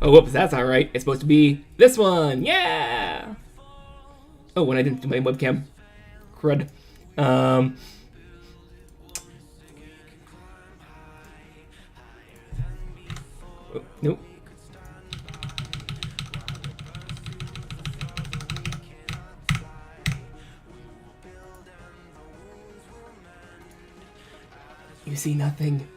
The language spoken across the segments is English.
Oh, whoops, that's not right. It's supposed to be this one. Yeah. Oh, when I didn't do my webcam. Crud. Um. Oh, nope. You see nothing.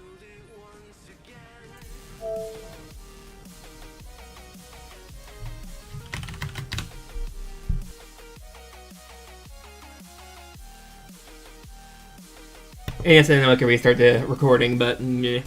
I guess I know I can restart the recording, but meh.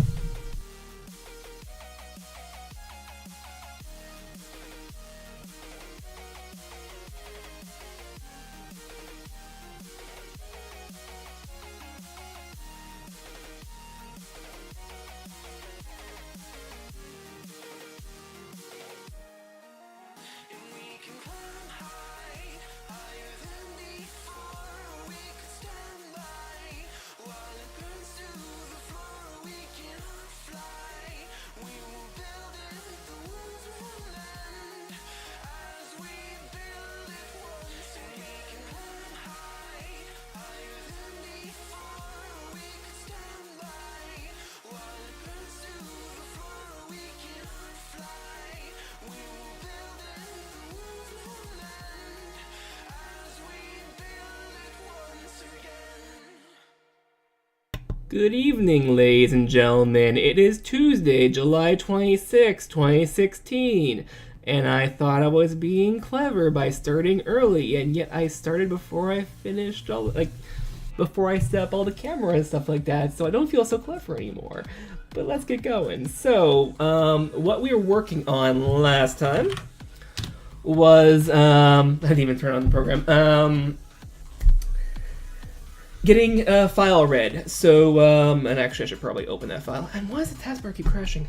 Good evening, ladies and gentlemen. It is Tuesday, July 26, 2016, and I thought I was being clever by starting early, and yet I started before I finished before I set up all the camera and stuff like that, so I don't feel so clever anymore. But let's get going. So, what we were working on last time was, I didn't even turn on the program, getting a file read. So, and actually I should probably open that file. And why does the taskbar keep crashing?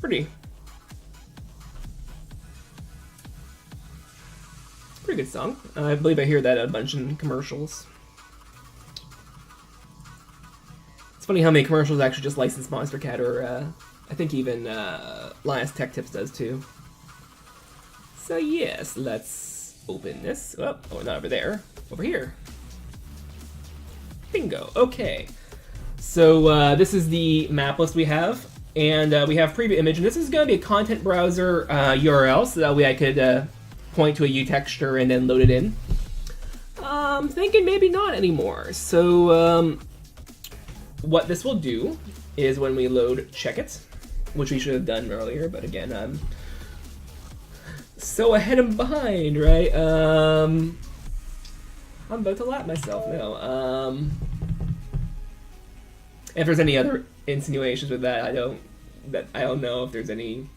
Pretty good song. I believe I hear that a bunch in commercials. It's funny how many commercials actually just license Monster Cat, or I think even Linus Tech Tips does too. So yes, let's open this. Oh, not over there. Over here. Bingo. Okay. So this is the map list we have. And we have preview image. And this is going to be a content browser URL, so that way I could point to a U texture and then load it in. I'm thinking maybe not anymore. So what this will do is when we load check it, which we should have done earlier, but again, I'm so ahead and behind, right? I'm about to lap myself now. If there's any other insinuations with that, I don't know if there's any.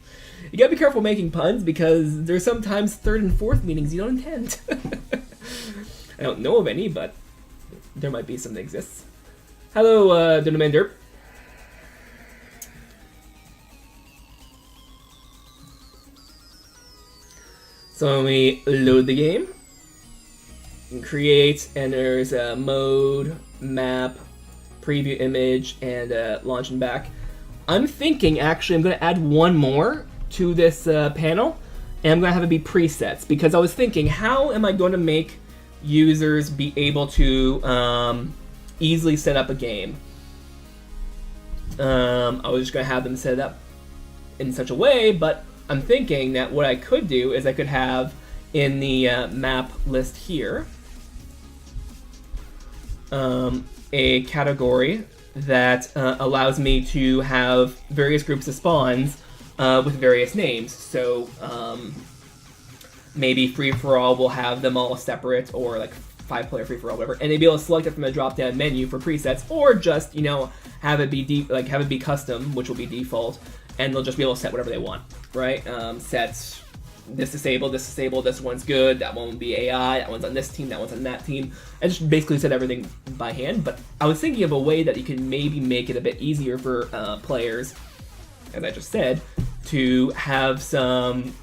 You gotta be careful making puns, because there's sometimes third and fourth meanings you don't intend. I don't know of any, but there might be some that exists. Hello, Dunaman Derp. So when we load the game, create, and there's a mode, map, preview image, and launch and back. I'm thinking, actually, I'm going to add one more to this panel, and I'm going to have it be presets, because I was thinking, how am I going to make users be able to easily set up a game? I was just going to have them set it up in such a way, but I'm thinking that what I could do is I could have in the map list here a category that allows me to have various groups of spawns with various names. So maybe free-for-all will have them all separate, or like 5-player free-for-all, whatever, and they'd be able to select it from the drop-down menu for presets, or just, you know, have it be custom, which will be default, and they'll just be able to set whatever they want, right? Set this disabled, this one's good, that one will be AI, that one's on this team, that one's on that team, and just basically set everything by hand. But I was thinking of a way that you could maybe make it a bit easier for players, as I just said, to have some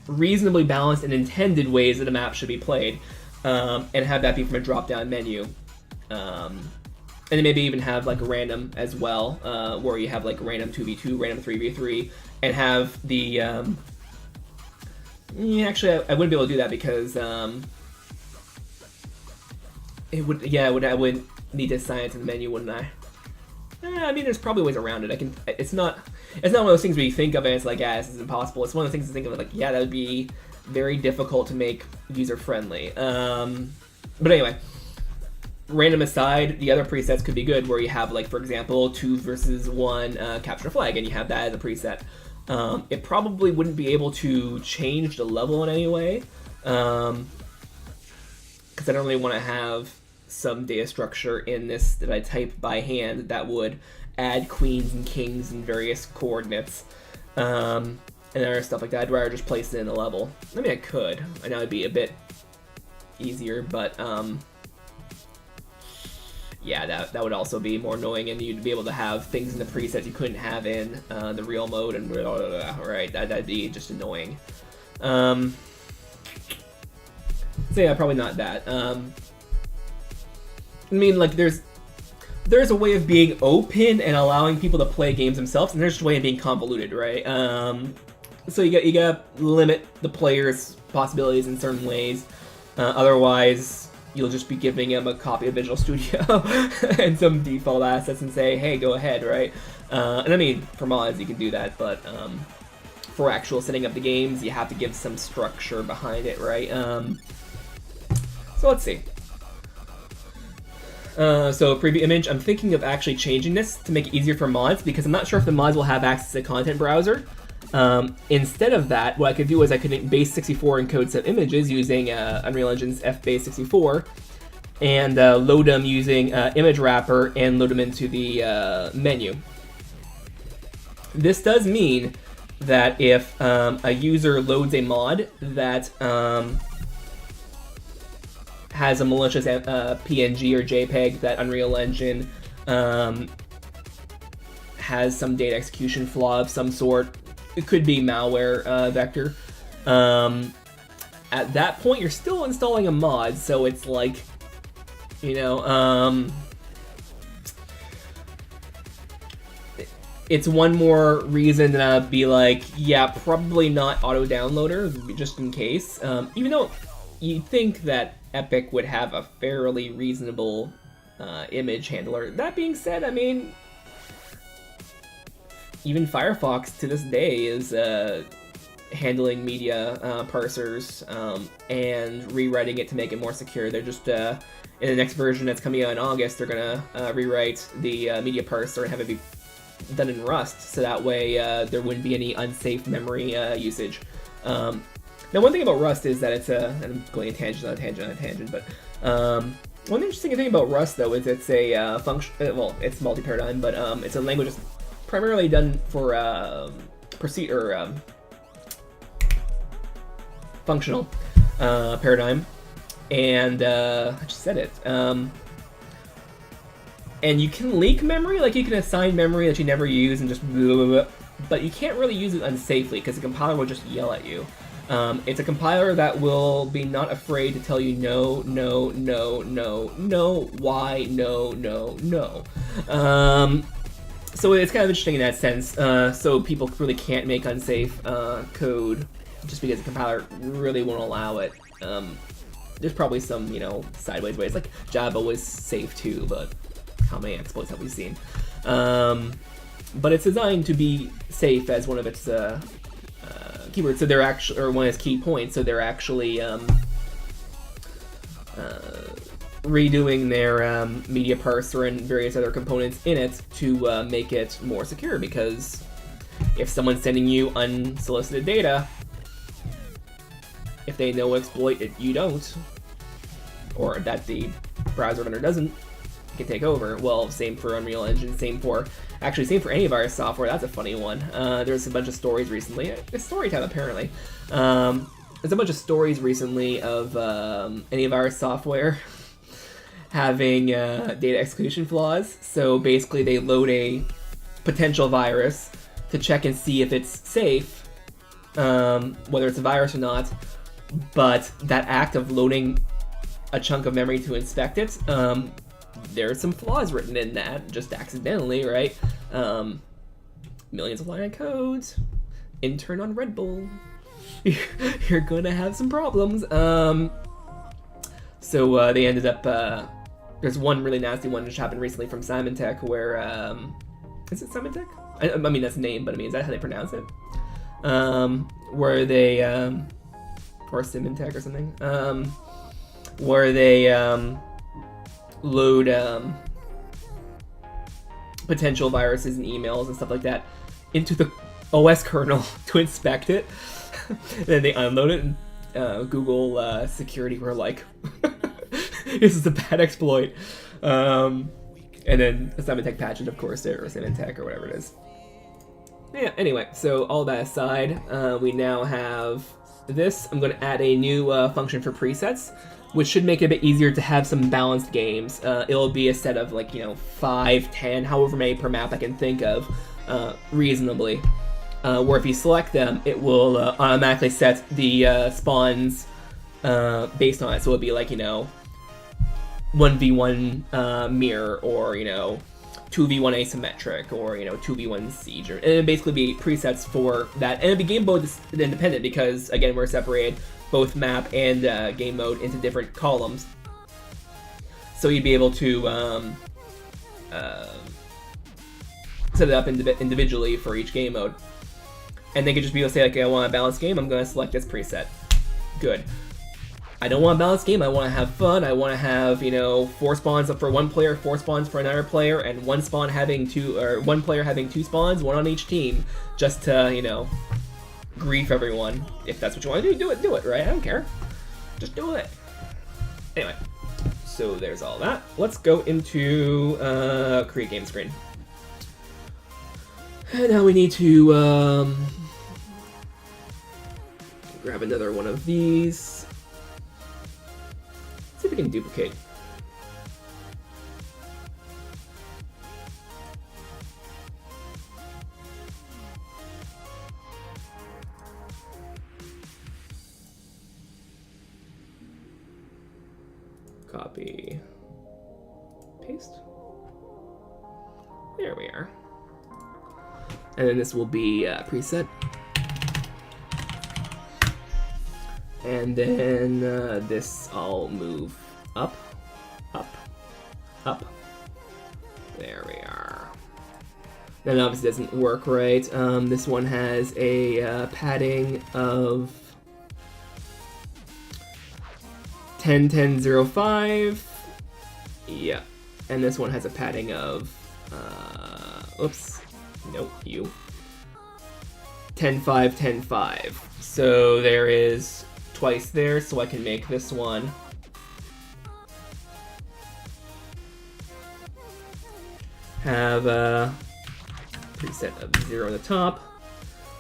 reasonably balanced and intended ways that a map should be played, and have that be from a drop-down menu. then maybe even have like random as well, where you have like random 2v2, random 3v3, and have the actually I wouldn't be able to do that because I would need to assign it to the menu, wouldn't I? I mean, there's probably ways around it. It's not one of those things where you think of it as like, this is impossible. It's one of those things to think of it like, that would be very difficult to make user friendly. But anyway, random aside, the other presets could be good, where you have like, for example, 2 versus 1 capture flag, and you have that as a preset. It probably wouldn't be able to change the level in any way, because I don't really want to have some data structure in this that I type by hand that would add queens and kings and various coordinates, and other stuff like that. I'd rather just place it in the level. I mean, I could. I know it'd be a bit easier, but yeah, that would also be more annoying, and you'd be able to have things in the presets you couldn't have in the real mode, and right, that'd be just annoying. So yeah, probably not that. I mean, like, there's a way of being open and allowing people to play games themselves, and there's a way of being convoluted, right? So you gotta limit the player's possibilities in certain ways. Otherwise, you'll just be giving them a copy of Visual Studio and some default assets and say, hey, go ahead, right? And I mean, for mods, you can do that, but for actual setting up the games, you have to give some structure behind it, right? So let's see. So preview image, I'm thinking of actually changing this to make it easier for mods, because I'm not sure if the mods will have access to content browser. Instead of that, what I could do is I could base 64 encode some images using Unreal Engine's fbase64, and load them using image wrapper and load them into the menu. This does mean that if a user loads a mod that has a malicious PNG or JPEG that Unreal Engine has some data execution flaw of some sort. It could be malware vector. At that point, you're still installing a mod, so it's like, it's one more reason to be like, yeah, probably not auto downloader, just in case. Even though you'd think that Epic would have a fairly reasonable image handler. That being said, I mean, even Firefox to this day is handling media parsers and rewriting it to make it more secure. They're just, in the next version that's coming out in August, they're going to rewrite the media parser and have it be done in Rust, so that way there wouldn't be any unsafe memory usage. Now, one thing about Rust is that it's and I'm going on a tangent, but one interesting thing about Rust, though, is it's a function. Well, it's multi-paradigm, but it's a language that's primarily done for functional paradigm, and I just said it. And you can leak memory, like you can assign memory that you never use and just blah, blah, blah, but you can't really use it unsafely because the compiler will just yell at you. It's a compiler that will be not afraid to tell you no, no, no, no, no, why, no, no, no. So it's kind of interesting in that sense. So people really can't make unsafe code just because the compiler really won't allow it. There's probably some, sideways ways. Like Java was safe too, but how many exploits have we seen? But it's designed to be safe as one of its keywords. So they're actually, or one of its key points. So they're actually redoing their media parser and various other components in it to make it more secure. Because if someone's sending you unsolicited data, if they know exploit it, you don't, or that the browser vendor doesn't, you can take over. Well, same for Unreal Engine, same for antivirus software. That's a funny one. There's a bunch of stories recently. It's story time, apparently. There's a bunch of stories recently of antivirus software having data execution flaws. So basically, they load a potential virus to check and see if it's safe, whether it's a virus or not. But that act of loading a chunk of memory to inspect it there's some flaws written in that, just accidentally, right? Millions of line codes, intern on Red Bull. You're gonna have some problems. So they ended up, there's one really nasty one which happened recently from Simon Tech where, is it Simon Tech? I mean, that's the name, but I mean, is that how they pronounce it? Where they, or Simon Tech or something, where they, load, potential viruses and emails and stuff like that into the OS kernel to inspect it. Then they unload it, and Google security were like, this is a bad exploit. And then Simon Tech patched it, of course, or Simon Tech or whatever it is. Yeah, anyway, so all that aside, we now have this. I'm going to add a new function for presets, which should make it a bit easier to have some balanced games. It'll be a set of, like, 5, 10, however many per map I can think of, reasonably. Where if you select them, it will automatically set the spawns based on it. So it'll be like, 1v1 mirror, or, 2v1 asymmetric, or, 2v1 siege. And it'll basically be presets for that. And it'll be game mode independent because, again, we're separated both map and game mode into different columns. So you'd be able to set it up individually for each game mode. And they could just be able to say, like, I want a balanced game, I'm going to select this preset. Good. I don't want a balanced game, I want to have fun, I want to have, 4 spawns for one player, 4 spawns for another player, and one player having 2 spawns, 1 on each team, just to, grief everyone. If that's what you want to do it, right? I don't care. Just do it. Anyway, so there's all that. Let's go into create game screen. And now we need to grab another one of these. See if we can duplicate. Copy, paste. There we are. And then this will be preset. And then this I'll move up, up, up. There we are. That obviously doesn't work right. This one has a padding of 10, 10, 0, 5. Yeah. And this one has a padding of, oops. Nope, you. 10, 5, 10, 5. So there is twice there, so I can make this one have a preset of 0 on the top,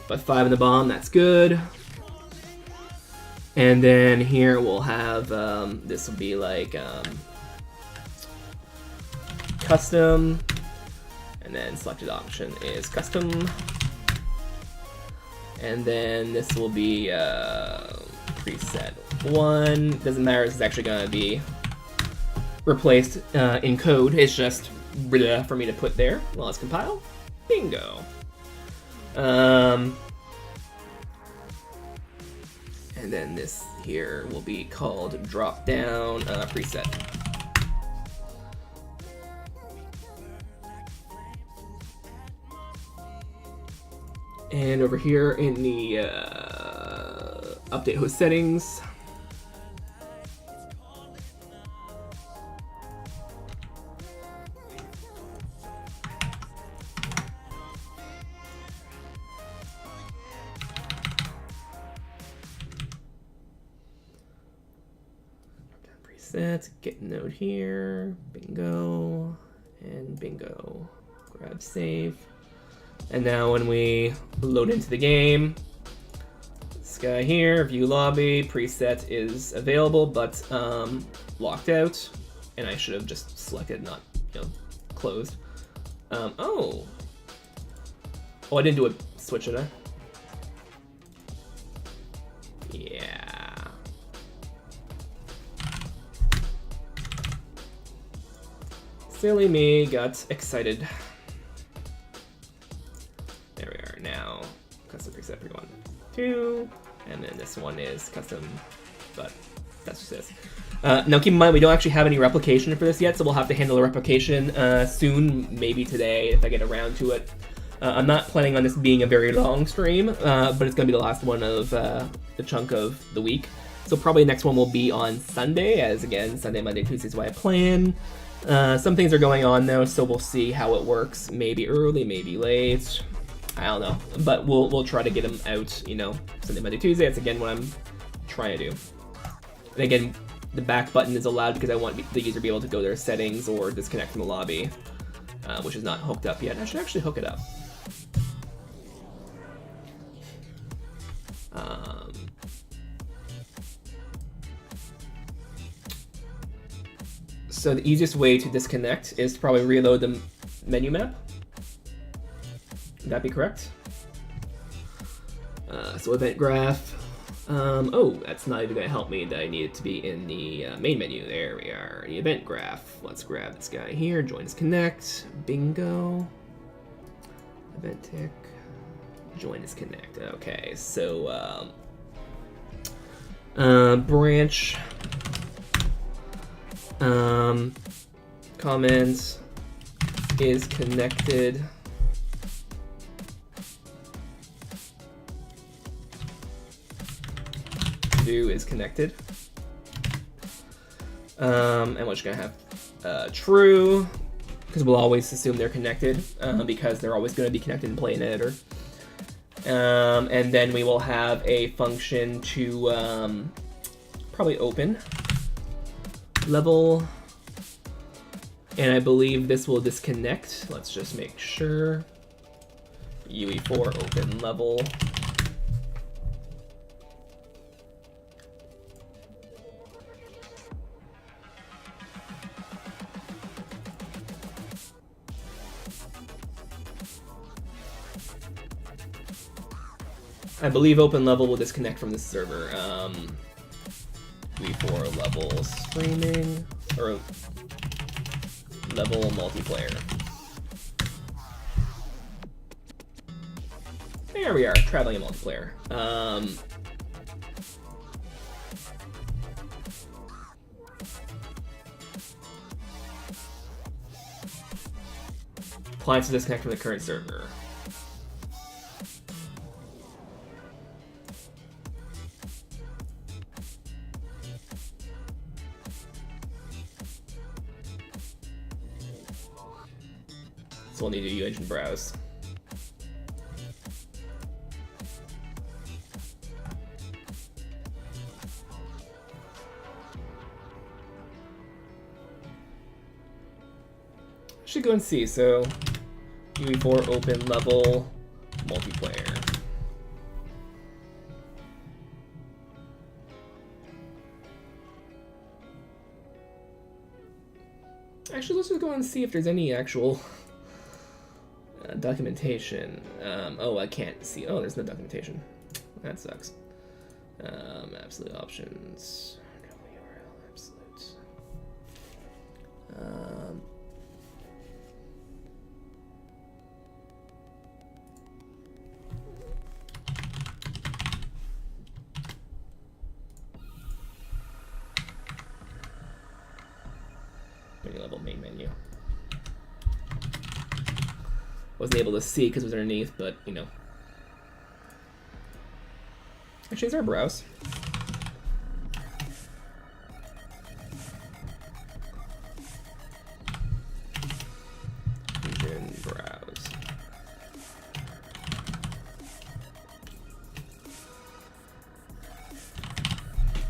but 5 in the bottom, that's good. And then here we'll have, this will be like custom, and then selected option is custom. And then this will be preset 1. Doesn't matter, this is actually going to be replaced in code. It's just for me to put there. Well, let's compile. Bingo. And then this here will be called drop down preset. And over here in the update host settings, presets, get node here, bingo, and bingo. Grab save. And now when we load into the game, this guy here, view lobby, preset is available, but locked out. And I should have just selected, not, closed. Oh, I didn't do a switch, did I? Yeah. Silly me got excited. There we are now. Custom preset 312, and then this one is custom, but that's just this. Now keep in mind we don't actually have any replication for this yet, so we'll have to handle the replication soon, maybe today if I get around to it. I'm not planning on this being a very long stream, but it's going to be the last one of the chunk of the week. So probably the next one will be on Sunday, as again, Sunday, Monday, Tuesday is why I plan. Some things are going on though, so we'll see how it works. Maybe early, maybe late. I don't know, but we'll try to get them out, you know, Sunday, Monday, Tuesday. That's again what I'm trying to do. And again, the back button is allowed because I want the user to be able to go to their settings or disconnect from the lobby, which is not hooked up yet. I should actually hook it up. So the easiest way to disconnect is to probably reload the menu map. Would that be correct? So event graph. Oh, that's not even going to help me. That I need it to be in the main menu. There we are. The event graph. Let's grab this guy here. Join us connect. Bingo. Event tick. Join us connect. Okay, so branch. Comments is connected. Do is connected. And we're just gonna have true, because we'll always assume they're connected, because they're always gonna be connected in Play and Editor. And then we will have a function to probably open level, and I believe this will disconnect. Let's just make sure. UE4 open level. I believe open level will disconnect from the server. UE4 level streaming, or level multiplayer. There we are, traveling in multiplayer. Appliance to disconnect from the current server. So we'll need to use and browse. Should go and see. So UE4 open level multiplayer. Actually, let's just go and see if there's any actual documentation. Oh, I can't see. Oh, there's no documentation. That sucks. Absolute options. URL absolute. Menu level main menu. Wasn't able to see because it was underneath, but you know. Actually, is our browse? Engine browse.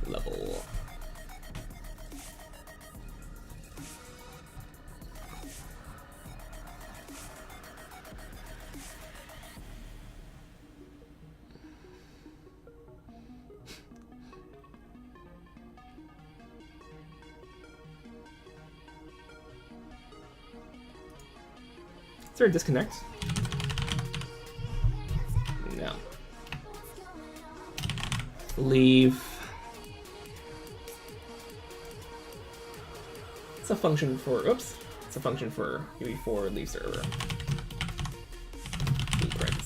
Level. Is there a disconnect? No. Leave. It's a function for, oops, It's a function for UV4 leave server. Blueprints.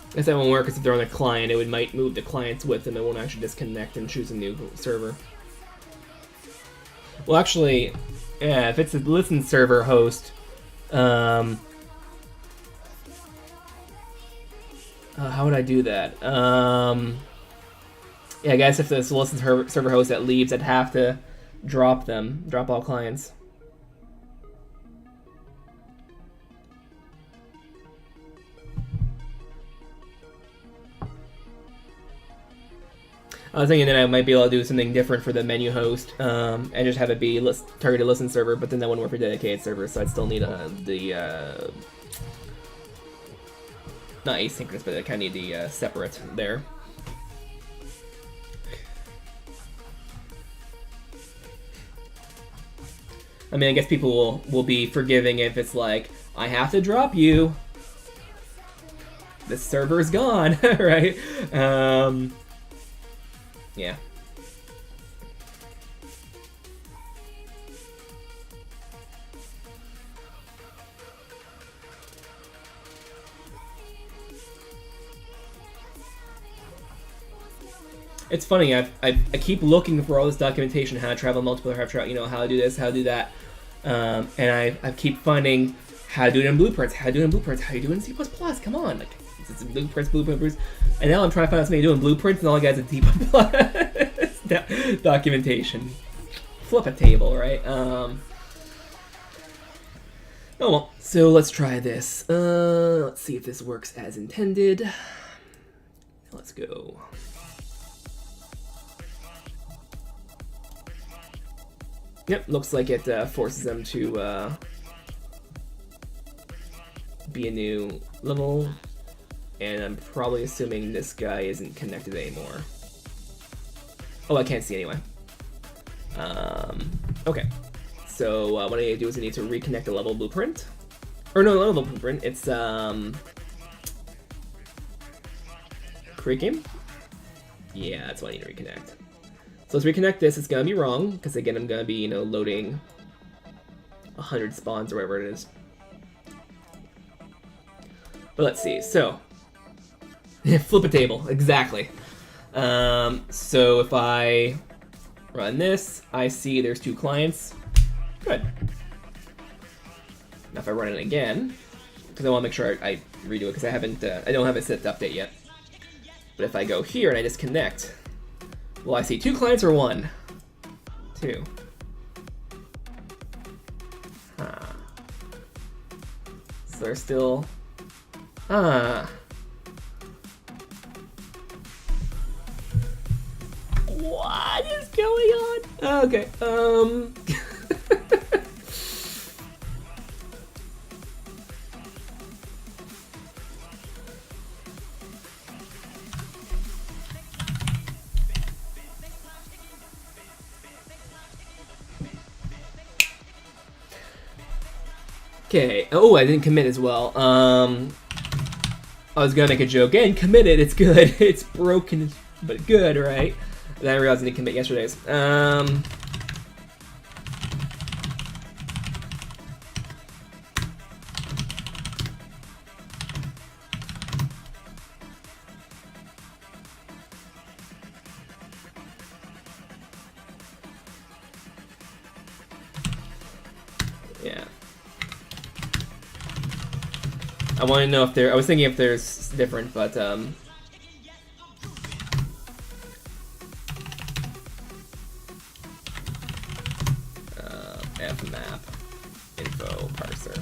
I guess that won't work because if they're on a client, it might move the clients with them. It won't actually disconnect and choose a new server. Well, actually, yeah, if it's a listen server host, how would I do that? Yeah, I guess if it's a listen server host that leaves, I'd have to drop all clients. I was thinking that I might be able to do something different for the menu host, and just have it be targeted listen server, but then that wouldn't work for dedicated servers, so I'd still need the not asynchronous, but I kind of need the separate there. I mean, I guess people will be forgiving if it's like, I have to drop you. The server's gone, right? Yeah. It's funny. I keep looking for all this documentation, how to travel multiplayer, how to do this, how to do that, and I keep finding how to do it in blueprints, how to do it in blueprints, how to do it in C++. Come on, like it's blueprints, and now I'm trying to find out somebody doing blueprints, and all I got is a C++ documentation. Flip a table, right? Oh well. So let's try this. Let's see if this works as intended. Let's go. Yep, looks like it forces them to be a new level, and I'm probably assuming this guy isn't connected anymore. Oh, I can't see anyway. Okay, so what I need to do is I need to reconnect the level blueprint. Or no, level blueprint, it's create game? Yeah, that's what I need to reconnect. So let's reconnect this. It's gonna be wrong, because again, I'm gonna be, loading 100 spawns or whatever it is. But let's see, so. Flip a table, exactly. So if I run this, I see there's 2 clients. Good. Now if I run it again, because I want to make sure I redo it, because I don't have it set to update yet. But if I go here and I disconnect, will I see 2 clients or 1? 2. Huh. So they're still... What is going on? Okay, Okay, oh, I didn't commit as well. I was gonna make a joke, and commit it, it's good. It's broken, but good, right? And then I realized I didn't commit yesterday's. Yeah. I want to know if I was thinking if there's different, but fmap info parser,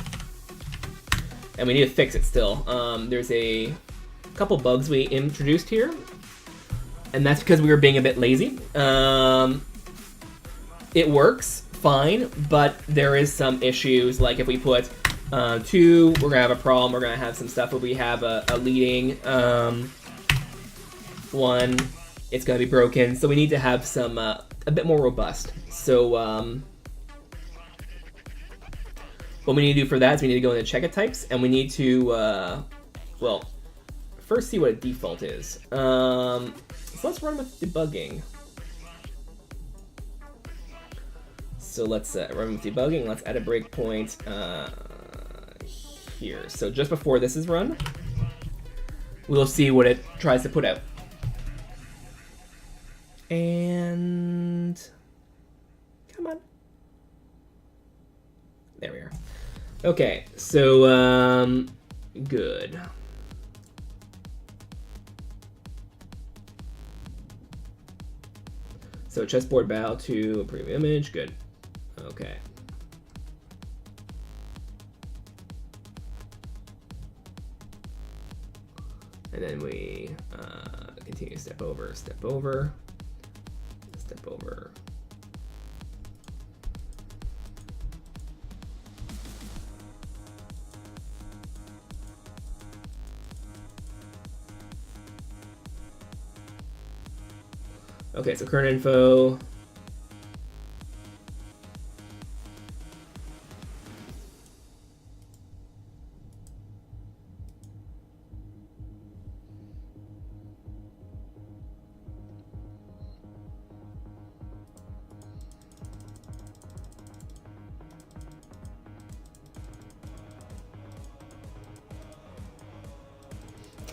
and we need to fix it still. There's a couple bugs we introduced here, and that's because we were being a bit lazy. It works fine, but there is some issues, like if we put Two, we're gonna have a problem. We're gonna have some stuff where we have a leading one. It's gonna be broken, so we need to have some a bit more robust. So what we need to do for that is we need to go into check-it types, and we need to well, first see what a default is. So let's run with debugging. So let's run with debugging. Let's add a breakpoint here. So just before this is run, we'll see what it tries to put out. And come on. There we are. Okay, so good. So chessboard bow to a preview image, good. Okay. And then we continue step over, step over, step over. Okay, so current info.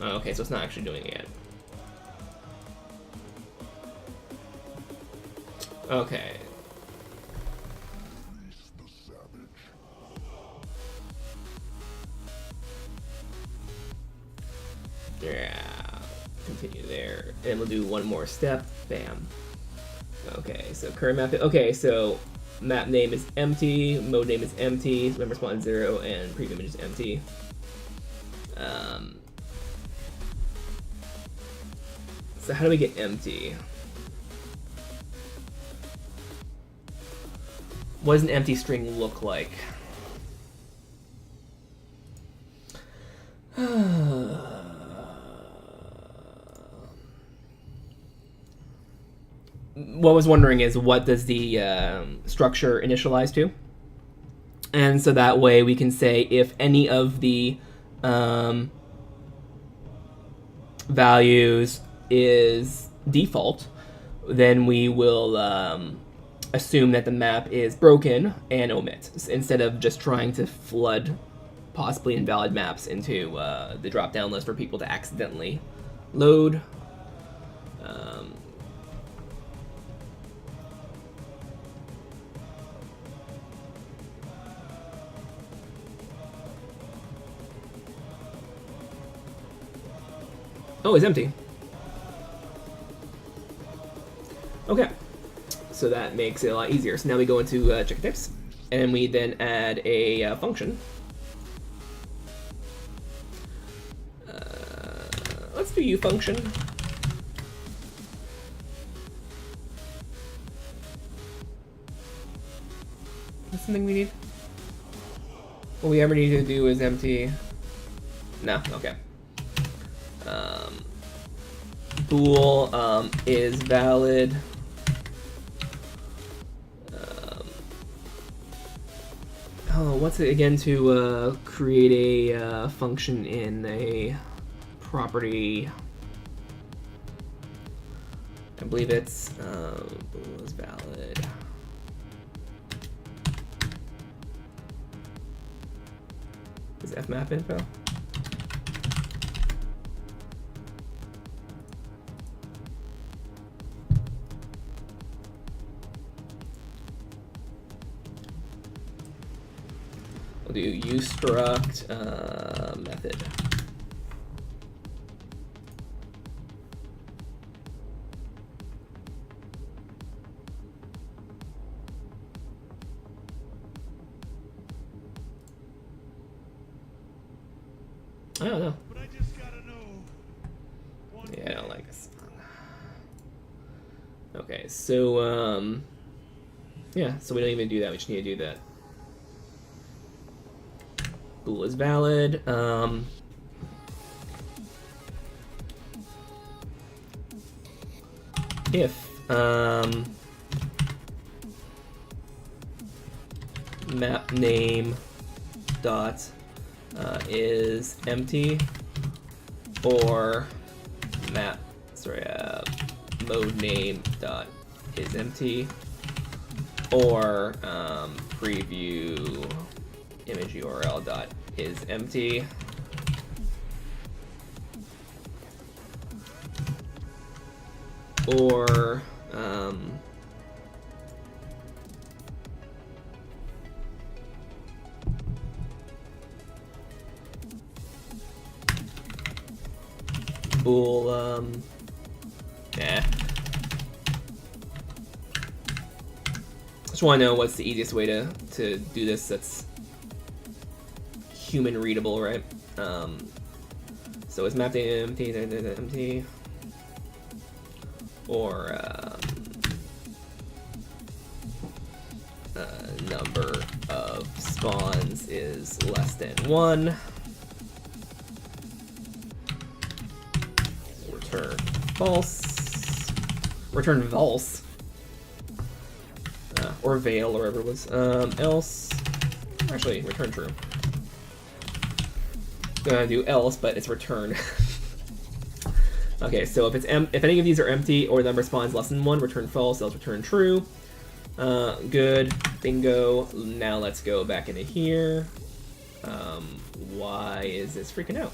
Oh, okay, so it's not actually doing it yet. Okay. Yeah. Continue there. And we'll do one more step. Bam. Okay, so current map. Okay, so map name is empty, mode name is empty, member spawn 0, and preview image is empty. So how do we get empty? What does an empty string look like? What I was wondering is, what does the structure initialize to? And so that way we can say if any of the values is default, then we will assume that the map is broken and omit, instead of just trying to flood possibly invalid maps into the drop-down list for people to accidentally load. Oh, it's empty. Okay, so that makes it a lot easier. So now we go into check types, and we then add a function. Let's do u function. That's something we need. What we ever need to do is empty. No, okay. Bool is valid. Oh, what's it again to create a function in a property? I believe it's bool is valid. Is fmap info? We'll do ustruct method. I don't know. But I just gotta know. Yeah, I don't like this. Okay, so yeah, so we don't even do that. We just need to do that. bool is valid. If map name dot is empty, or mode name dot is empty, or preview image URL dot is empty, or bool Just want to know what's the easiest way to do this that's human readable, right? So is map data empty, or number of spawns is less than 1. Return false. Return false. Or veil, or whatever it was. Else. Actually, return true. Gonna do else, but it's return. Okay, so if any of these are empty or the number of spawns less than 1, return false, else return true. Good, bingo. Now let's go back into here. Why is this freaking out?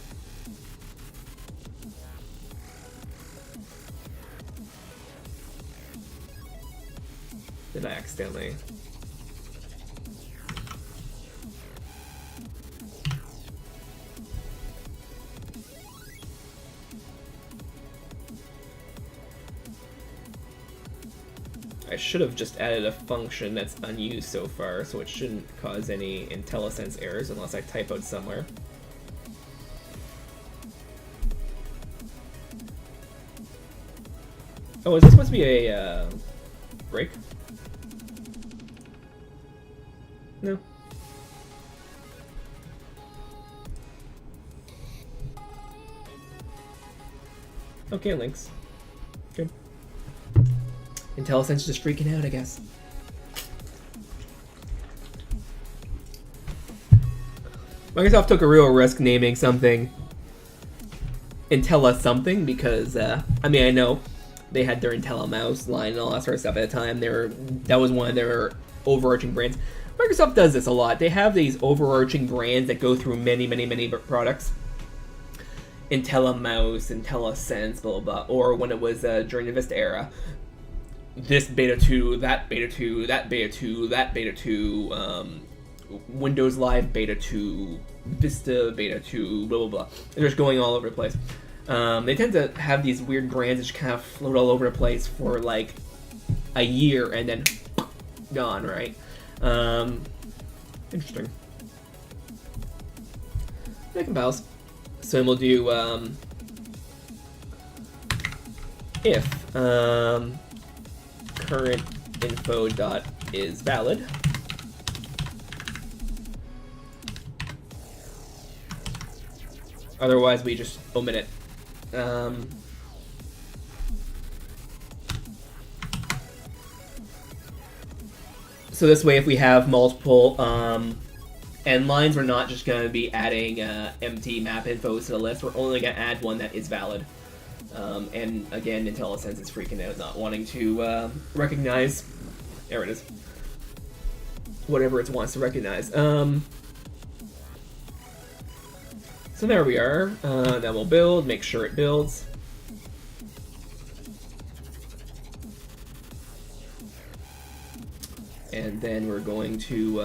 Did I accidentally? I should have just added a function that's unused so far, so it shouldn't cause any IntelliSense errors unless I typoed somewhere. Oh, is this supposed to be a break? No. Okay, links. Good. IntelliSense just freaking out, I guess. Microsoft took a real risk naming something Intella something because, I mean, I know they had their IntelliMouse line and all that sort of stuff at the time. That was one of their overarching brands. Microsoft does this a lot. They have these overarching brands that go through many, many, many products. IntelliMouse, IntelliSense, blah, blah, blah. Or when it was during the Vista era, this beta 2, that beta 2, that beta 2, that beta 2, Windows Live beta 2, Vista beta 2, blah, blah, blah. They're just going all over the place. They tend to have these weird brands that just kind of float all over the place for like a year and then gone, right? Interesting. That compiles. So then we'll do if current info dot is valid. Otherwise, we just omit it. So this way, if we have multiple end lines, we're not just going to be adding empty map infos to the list. We're only going to add one that is valid. And again, IntelliSense is freaking out, not wanting to recognize. There it is. Whatever it wants to recognize. So there we are. Then we'll build, make sure it builds. And then we're going to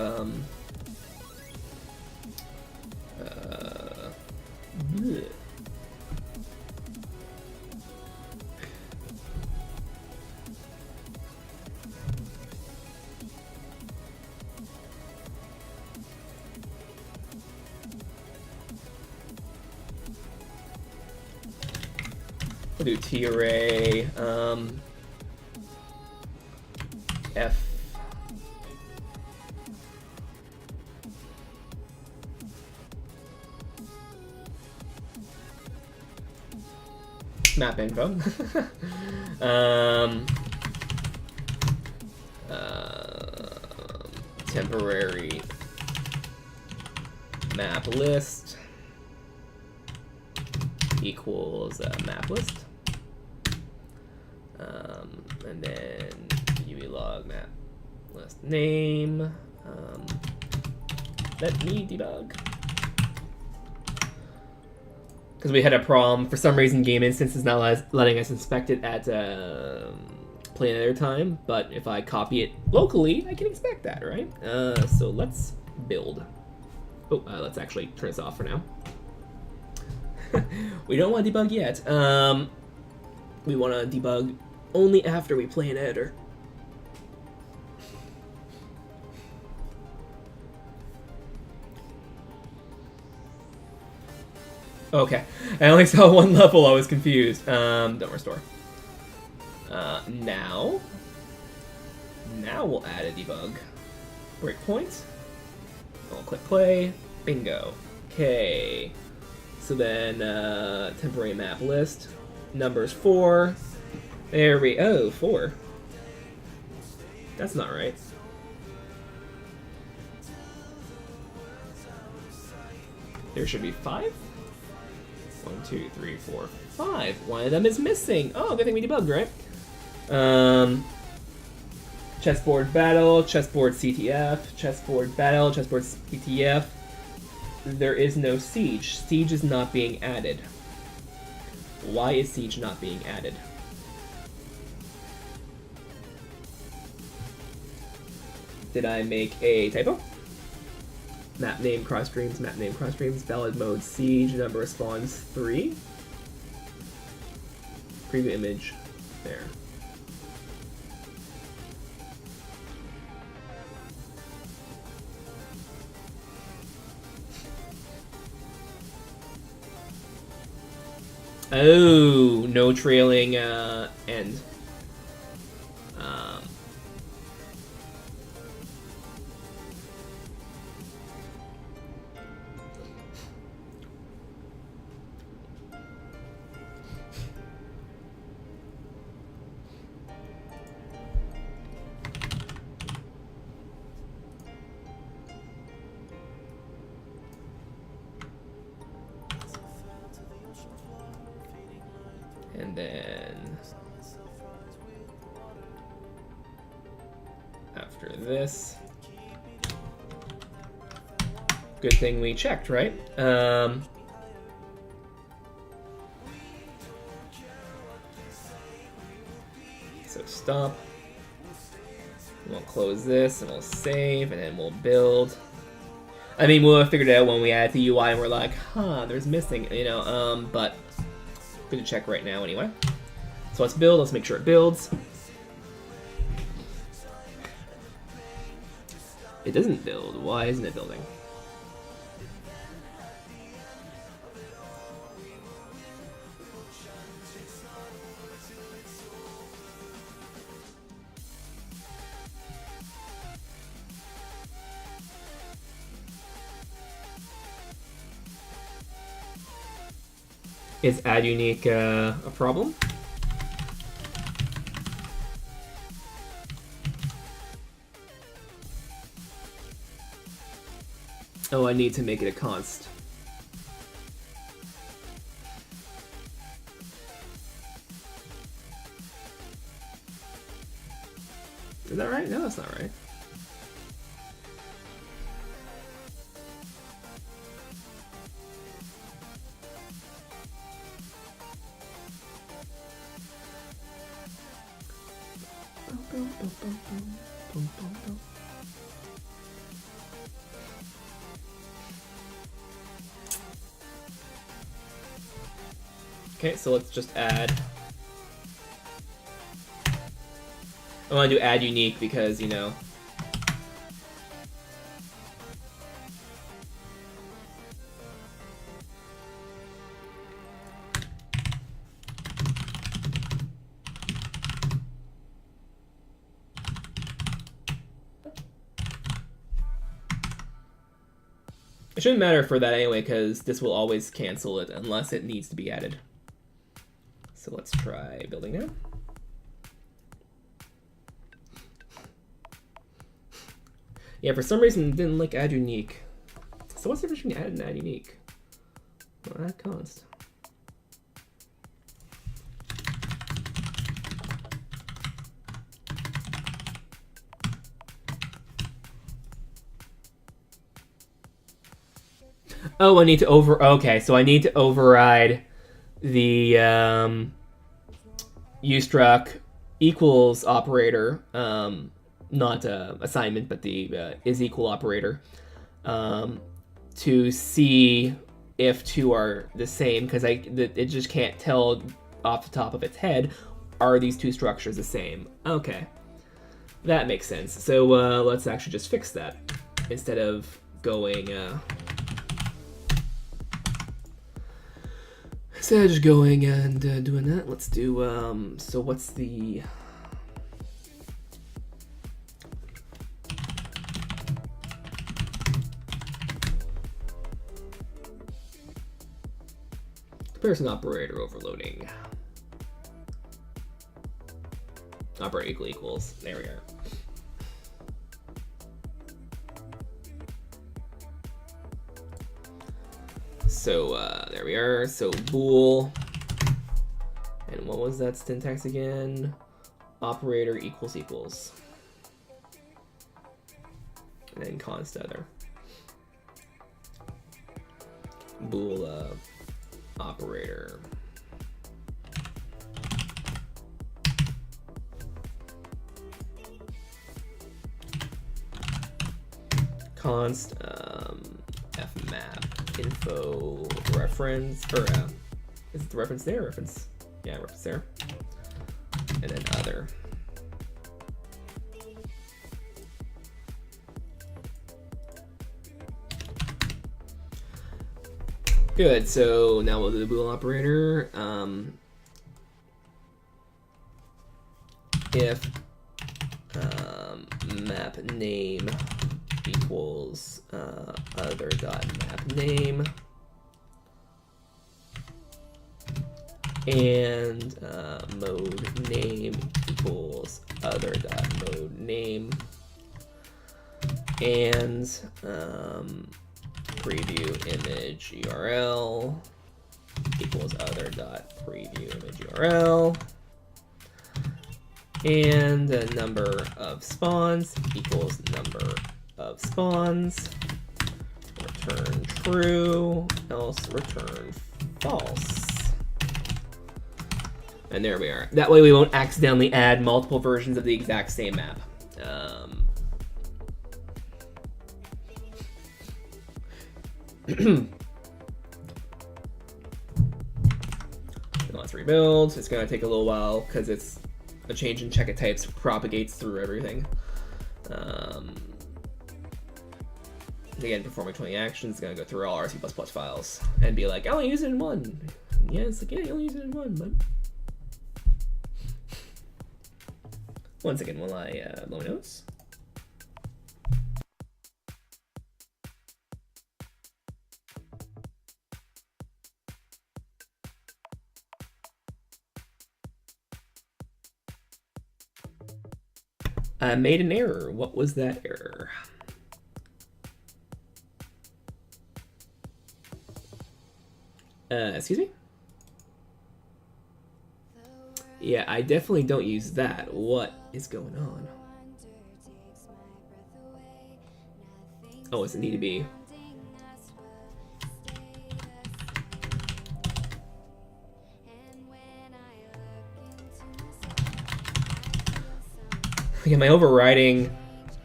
we'll do T-array F map info. Temporary map list equals map list. And then UV log map list name. Let me debug. Because we had a problem. For some reason, game instance is not letting us inspect it at play another time. But if I copy it locally, I can inspect that, right? So let's build. Oh, let's actually turn this off for now. We don't want to debug yet. We want to debug only after we play an editor. Okay, I only saw one level, I was confused. Don't restore. Now we'll add a debug. Breakpoint. I'll click play. Bingo. Okay. So then, temporary map list. Numbers 4. There we, oh, 4. That's not right. There should be 5? 1, 2, 3, 4, 5. One of them is missing. Oh, good thing we debugged, right? Chessboard battle, chessboard CTF, chessboard battle, chessboard CTF. There is no siege. Siege is not being added. Why is siege not being added? Did I make a typo? Map name cross streams, valid mode siege, number responds 3. Preview image, there. Oh, no trailing end. And then after this, good thing we checked, right? So stop. We'll close this and we'll save and then we'll build. I mean, we'll have figured it out when we add the UI and we're like, huh, there's missing, you know, but good to check right now anyway. So let's build, let's make sure it builds. It doesn't build. Why isn't it building? Is add unique a problem? Oh, I need to make it a const. Is that right? No, that's not right. Okay, so let's just add. I want to do add unique because, you know. It shouldn't matter for that anyway, because this will always cancel it unless it needs to be added. So let's try building now. Yeah, for some reason it didn't like add unique. So what's the difference between add and add unique? Well, add const. Oh, I need to okay, so I need to override the ustruct equals operator, not assignment, but the is equal operator, to see if two are the same, because it just can't tell off the top of its head, are these two structures the same? Okay, that makes sense. So let's actually just fix that instead of going. Instead of just going and doing that, let's do. So what's the? Comparison operator overloading. Operator equals. There we are. So there we are. So bool. And what was that syntax again? Operator equals equals. And then const other. Bool operator. Const fmap info reference, or is it the reference there? Reference, yeah, reference there. And then other. Good, so now we'll do the bool operator. If map name equals other dot map name, and mode name equals other dot mode name, and preview image URL equals other dot preview image URL, and the number of spawns equals number of spawns. Return true, else return false. And there we are. That way we won't accidentally add multiple versions of the exact same map. Let's rebuild. It's gonna take a little while because it's a change in check types propagates through everything. Again, performing 20 actions, gonna go through all our C++ files and be like, I only use it in one. Yeah, it's like, yeah, you only use it in one, but one second while I blow my nose. I made an error. What was that error? Excuse me? Yeah, I definitely don't use that. What is going on? Oh, does it need to be? Okay, am I overriding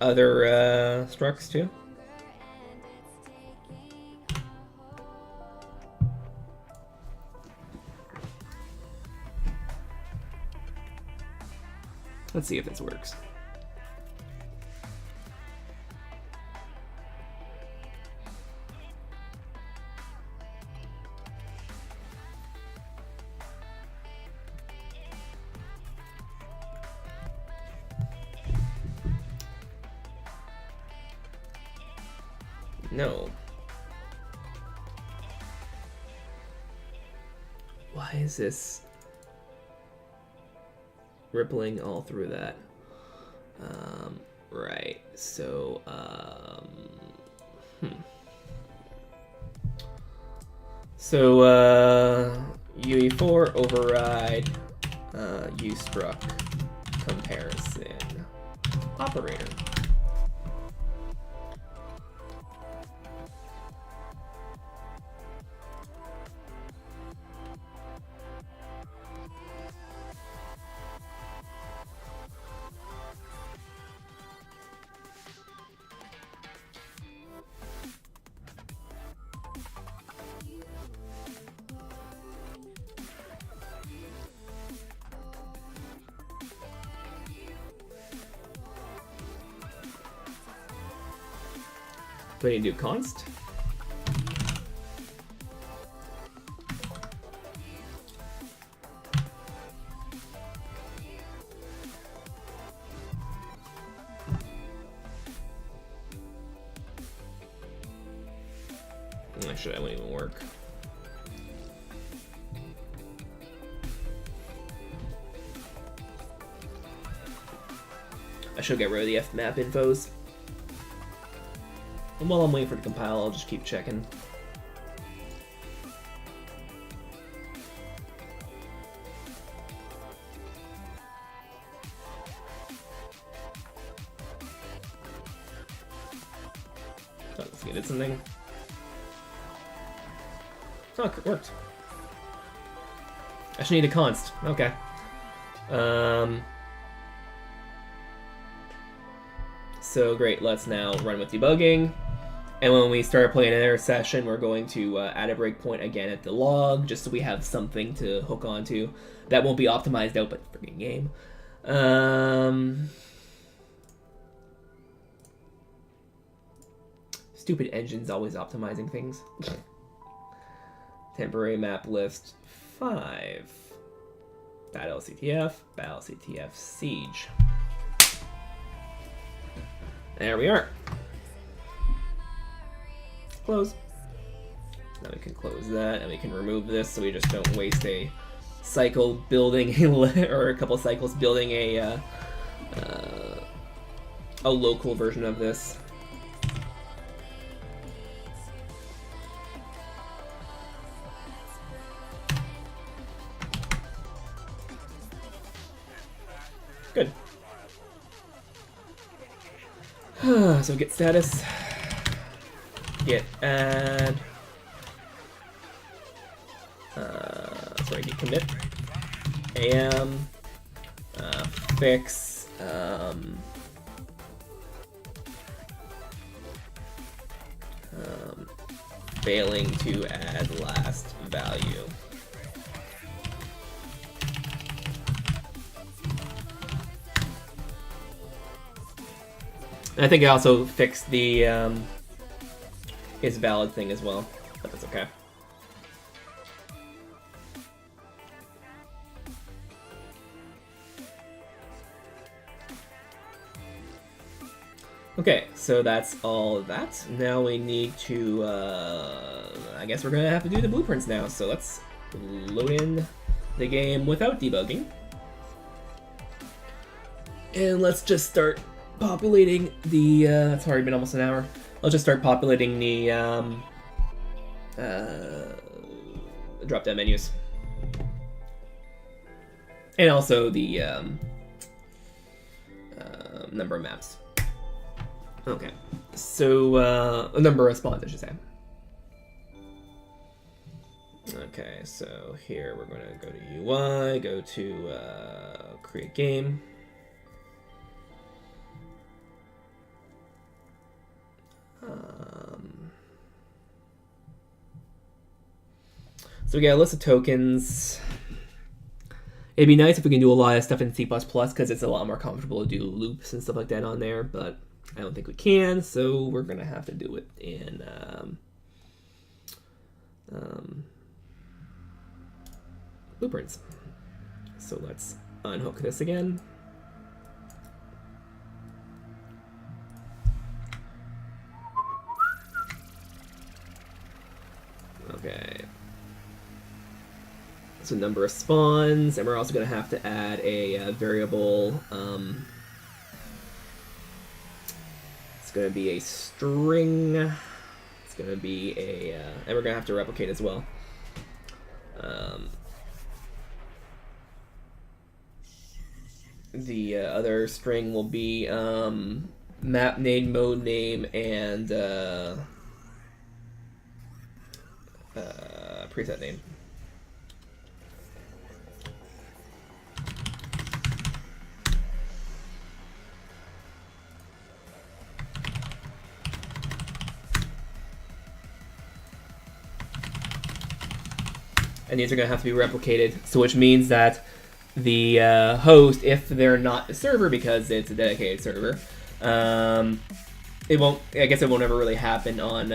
other structs too? Let's see if this works. No. Why is this? rippling all through that. Right. So So UE4 override ustruct comparison operator. Do I need to do const? Actually, that wouldn't even work. I should get rid of the fmap infos. And while I'm waiting for it to compile, I'll just keep checking. Oh, let's get it something. Oh, it worked. I should need a const. Okay. So great, let's now run with debugging. And when we start playing another session, we're going to add a breakpoint again at the log, just so we have something to hook onto. That won't be optimized out, but freaking game. Stupid engine's always optimizing things. Temporary map list 5. Battle CTF, Siege. There we are. Close. Now we can close that, and we can remove this so we just don't waste a cycle building or a couple cycles building a local version of this. Good. So get status. Git add. Sorry, git commit. Am. Fix. Failing to add last value. And I think I also fixed the is valid thing as well, but that's okay. Okay, so that's all of that. Now we need to, I guess we're gonna have to do the blueprints now. So let's load in the game without debugging. And let's just start populating the, it's already been almost an hour. Let's just start populating the drop-down menus. And also the number of maps. Okay, so a number of spawns, I should say. Okay, so here we're going to go to UI, go to create game. So we got a list of tokens. It'd be nice if we can do a lot of stuff in C++ because it's a lot more comfortable to do loops and stuff like that on there, but I don't think we can, so we're going to have to do it in blueprints. So let's unhook this again. Okay. So number of spawns, and we're also going to have to add a variable. It's going to be a string. It's going to be a, and we're going to have to replicate as well. The other string will be map name, mode name, and preset name. And these are going to have to be replicated, so which means that the host, if they're not the server because it's a dedicated server, it won't. I guess it won't ever really happen on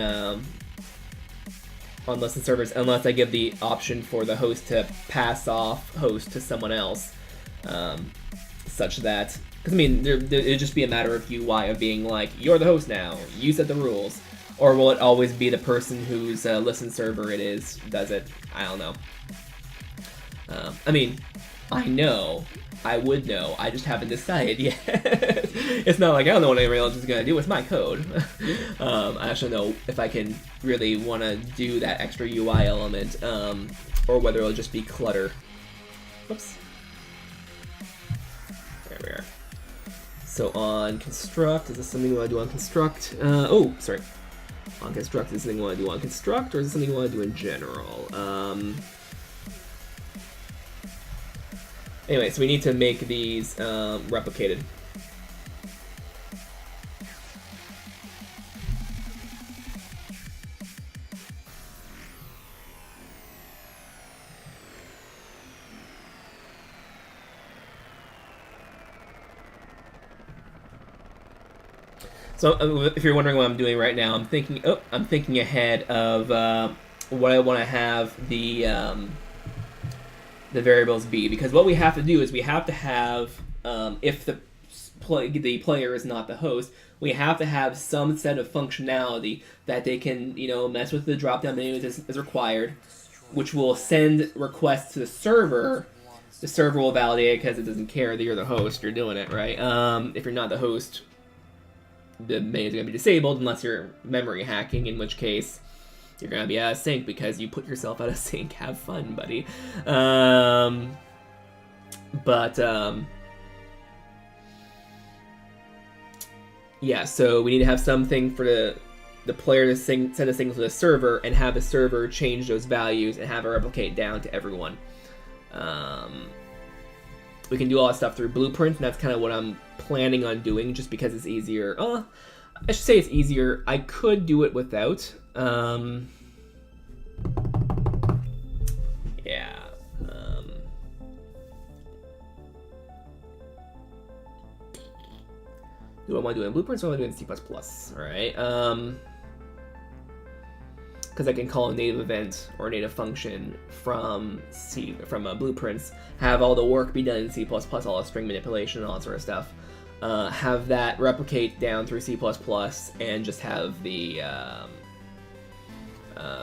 less than servers unless I give the option for the host to pass off host to someone else, such that, because I mean, it'd just be a matter of UI of being like, you're the host now, you set the rules. Or will it always be the person whose listen server it is does it? I don't know. I mean, I know. I would know. I just haven't decided yet. It's not like I don't know what anybody else is going to do with my code. I actually know if I can really want to do that extra UI element, or whether it'll just be clutter. Whoops. There we are. So on construct, is this something we want to do on construct? Oh, sorry. On construct, is this something you want to do on construct, or is this something you want to do in general? Anyway, so we need to make these replicated. So if you're wondering what I'm doing right now, I'm thinking ahead of what I want to have the variables be, because what we have to do is we have to have, if the player is not the host, we have to have some set of functionality that they can, mess with the drop-down menu as required, which will send requests to the server. The server will validate it because it doesn't care that you're the host, you're doing it, right? If you're not the host, the menu is going to be disabled unless you're memory hacking, in which case you're going to be out of sync because you put yourself out of sync. Have fun, buddy. Yeah, so we need to have something for the player to send a signal to the server and have the server change those values and have it replicate down to everyone. We can do all that stuff through blueprints, and that's kind of what I'm planning on doing just because it's easier. I should say it's easier. I could do it without. Yeah. Do I want to do it in blueprints or do I want to do it in C++? Alright. Because I can call a native event or a native function from blueprints, have all the work be done in C++, all the string manipulation and all that sort of stuff. Have that replicate down through C++, and just have the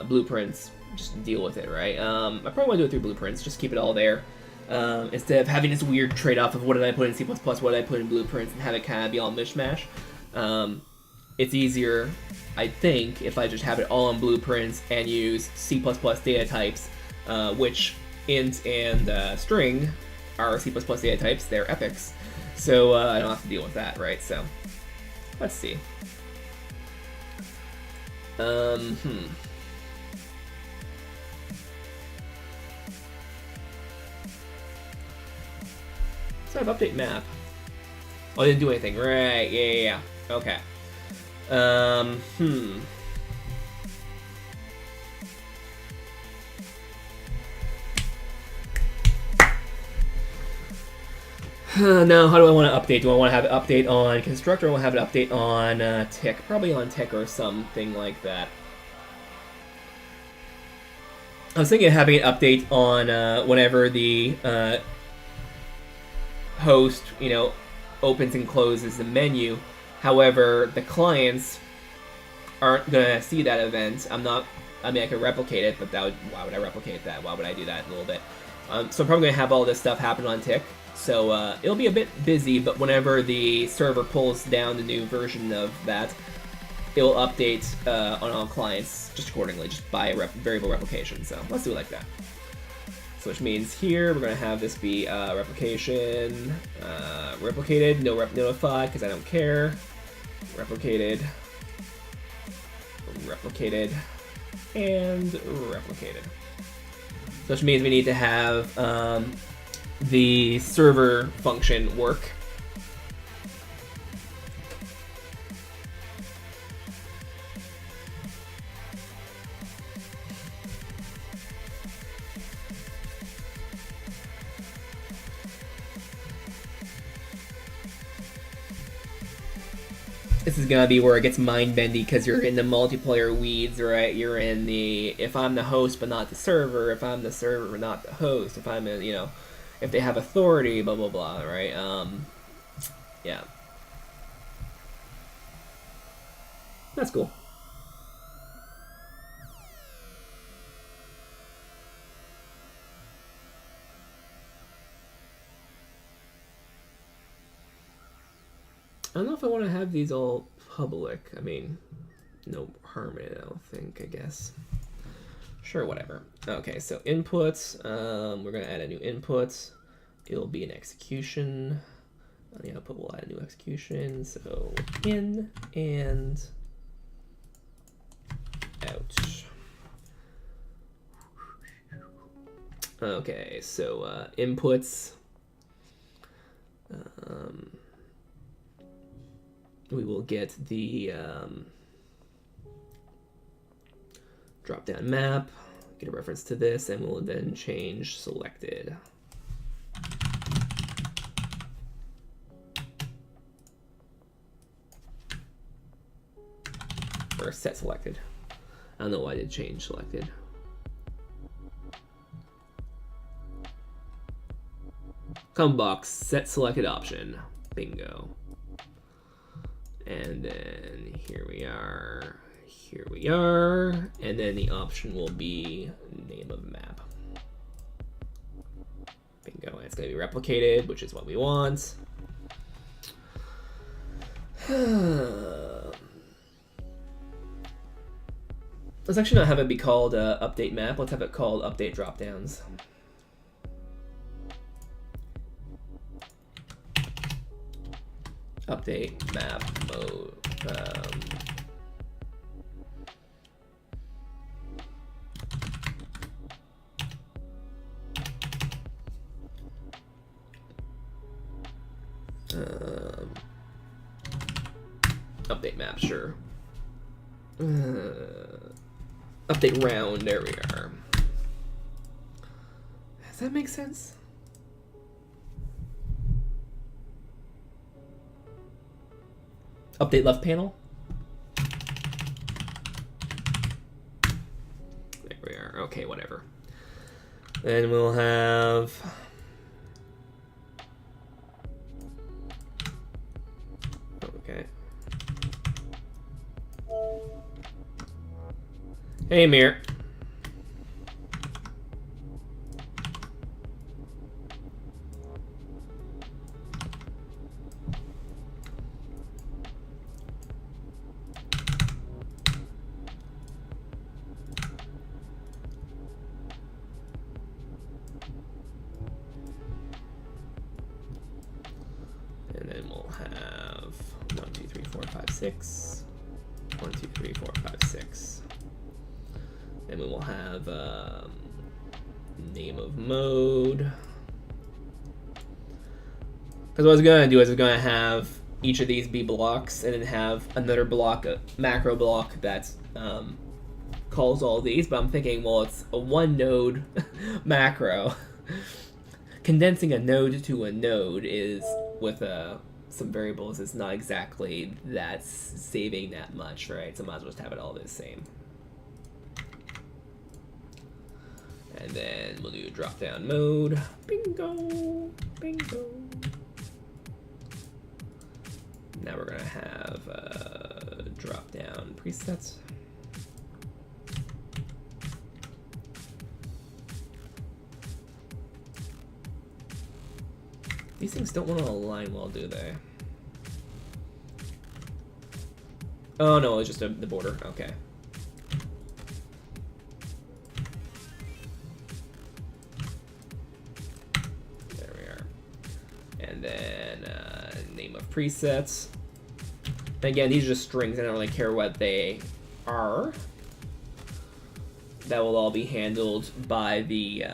blueprints just deal with it, right? I probably want to do it through blueprints, just keep it all there. Instead of having this weird trade-off of what did I put in C++, what did I put in blueprints, and have it kind of be all mishmash. It's easier, I think, if I just have it all in blueprints and use C++ data types, which int and string are C++ data types, they're epics. So I don't have to deal with that, right? So let's see. So I have update map. Oh, I didn't do anything. Right, yeah. Okay. Now, how do I want to update? Do I want to have it update on constructor, or do I want to have it update on tick? Probably on tick or something like that. I was thinking of having it update on whenever the host, opens and closes the menu. However, the clients aren't gonna see that event. I mean, I could replicate it, but why would I replicate that? Why would I do that in a little bit? So I'm probably gonna have all this stuff happen on tick. So it'll be a bit busy, but whenever the server pulls down the new version of that, it will update on all clients just accordingly, just by variable replication. So let's do it like that. So which means here we're gonna have this be replication, replicated, no rep notified because I don't care. Replicated, replicated, and replicated. So which means we need to have the server function work. This is gonna be where it gets mind-bendy because you're in the multiplayer weeds, right? You're in the if I'm the host but not the server, if I'm the server but not the host, if I'm in, you know, if they have authority, blah blah blah, right? Yeah, that's cool. I don't know if I want to have these all public. I mean, no harm in it, I don't think, I guess. Sure, whatever. Okay, so inputs. We're going to add a new input. It'll be an execution. On the output, we'll add a new execution. So in and out. Okay, so inputs. We will get the drop-down map, get a reference to this, and we'll then change selected. Or set selected. I don't know why I did change selected. Combobox, set selected option. Bingo. And then here we are, and then the option will be name of map. Bingo, and it's going to be replicated, which is what we want. Let's actually not have it be called update map, let's have it called update dropdowns. Update map mode. Update map, sure. Update round, there we are. Does that make sense? Update left panel. There we are. Okay, whatever. Then we'll have okay. Hey, Mir. And then we'll have 1, 2, 3, 4, 5, 6. 1, 2, 3, 4, 5, 6. Then we will have name of mode. Because what I was going to do is I was going to have each of these be blocks and then have another block, a macro block that calls all these. But I'm thinking, well, it's a one node macro. Condensing a node to a node is with some variables is not exactly that's saving that much, right? So might as well just have it all the same. And then we'll do drop down mode. Bingo, bingo. Now we're gonna have drop down presets. These things don't want to align well, do they? Oh no, it's just the border. Okay. There we are. And then name of presets. Again, these are just strings. I don't really care what they are. That will all be handled by the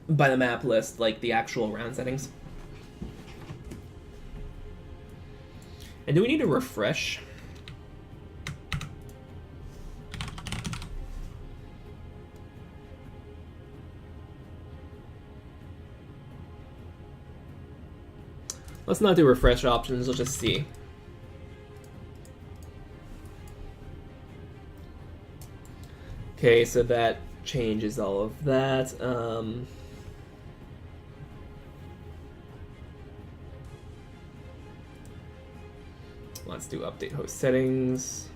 by the map list, like the actual round settings. And do we need to refresh? Let's not do refresh options, let's just see. Okay, so that changes all of that. Let's do update host settings.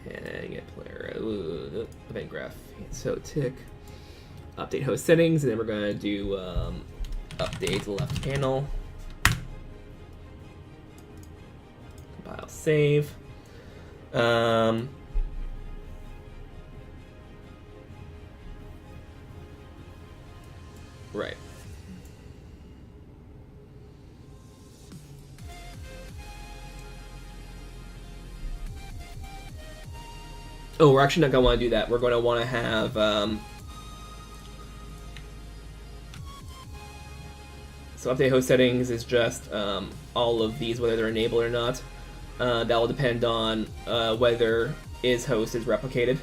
And get player event graph. So tick. Update host settings, and then we're gonna do update left panel. Compile save. Right. Oh, we're actually not gonna want to do that. We're going to want to have so update host settings is just all of these, whether they're enabled or not. That will depend on whether isHost is replicated,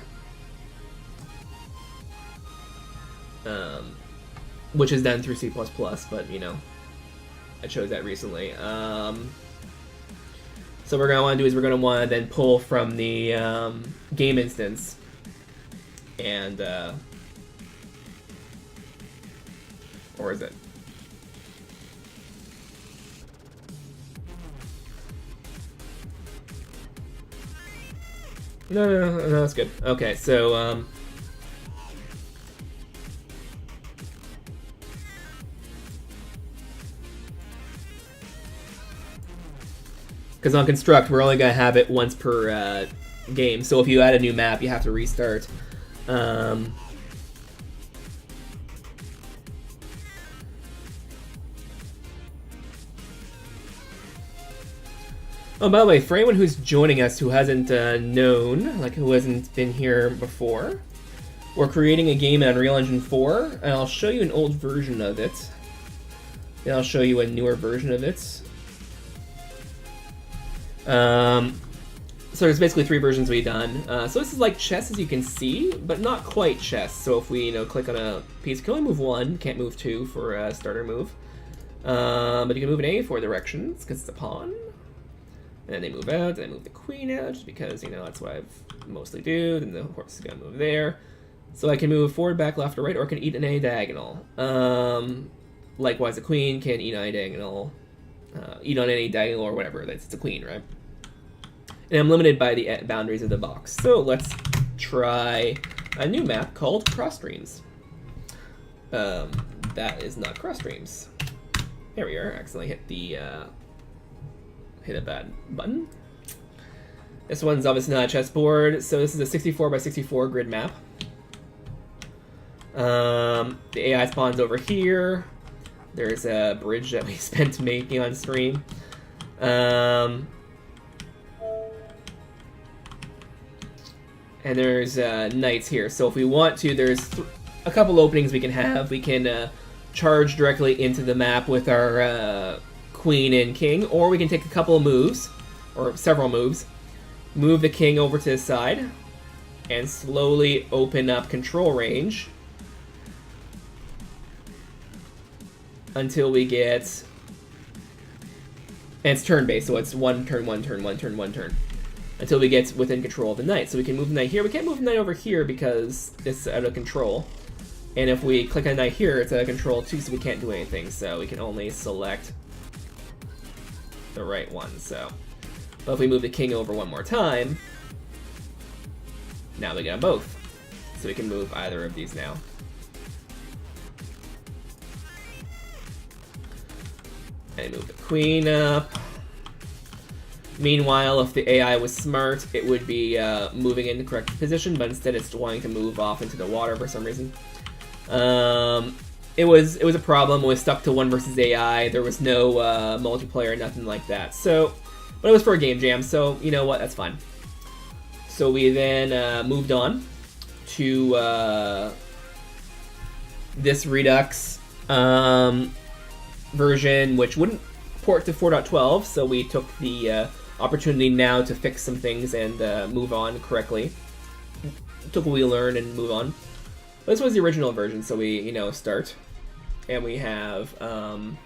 which is done through C++, but you know, I chose that recently. So what we're going to want to do is we're going to want to then pull from the game instance and or is it? No, that's good. Okay, so because on construct we're only gonna have it once per game. So if you add a new map, you have to restart. Oh, by the way, for anyone who's joining us who hasn't known, like who hasn't been here before, we're creating a game in Unreal Engine 4, and I'll show you an old version of it. Then I'll show you a newer version of it. So there's basically 3 versions we've done. So this is like chess, as you can see, but not quite chess. So if we, click on a piece, you can only move 1, can't move 2 for a starter move. But you can move in any 4 directions, because it's a pawn. And then they move out, and I move the queen out, just because, that's what I mostly do. Then the horse is going to move there. So I can move forward, back, left, or right, or I can eat in any diagonal. Likewise, the queen can eat on any diagonal, eat on any diagonal or whatever. It's a queen, right? And I'm limited by the boundaries of the box. So let's try a new map called Cross Streams. That is not Cross Streams. There we are. I accidentally hit the... hit a bad button. This one's obviously not a chessboard, so this is a 64 by 64 grid map. The AI spawns over here. There's a bridge that we spent making on stream. And there's knights here. So if we want to, there's a couple openings we can have. We can charge directly into the map with our queen and king, or we can take a couple of moves, or several moves, move the king over to the side, and slowly open up control range until we get, and it's turn-based, so it's one turn, one turn, one turn, one turn, until we get within control of the knight. So we can move the knight here. We can't move the knight over here because it's out of control. And if we click on knight here, it's out of control too, so we can't do anything. So we can only select the right one. So, but if we move the king over one more time, now we get them both. So we can move either of these now. And move the queen up. Meanwhile, if the AI was smart, it would be moving in the correct position, but instead it's wanting to move off into the water for some reason. It was a problem. It was stuck to 1 versus AI. There was no multiplayer, nothing like that. So, but it was for a game jam, so you know what? That's fine. So we then moved on to this Redux version, which wouldn't port to 4.12, so we took the opportunity now to fix some things and move on correctly. Took what we learned and move on. This was the original version, so we, start. And we have an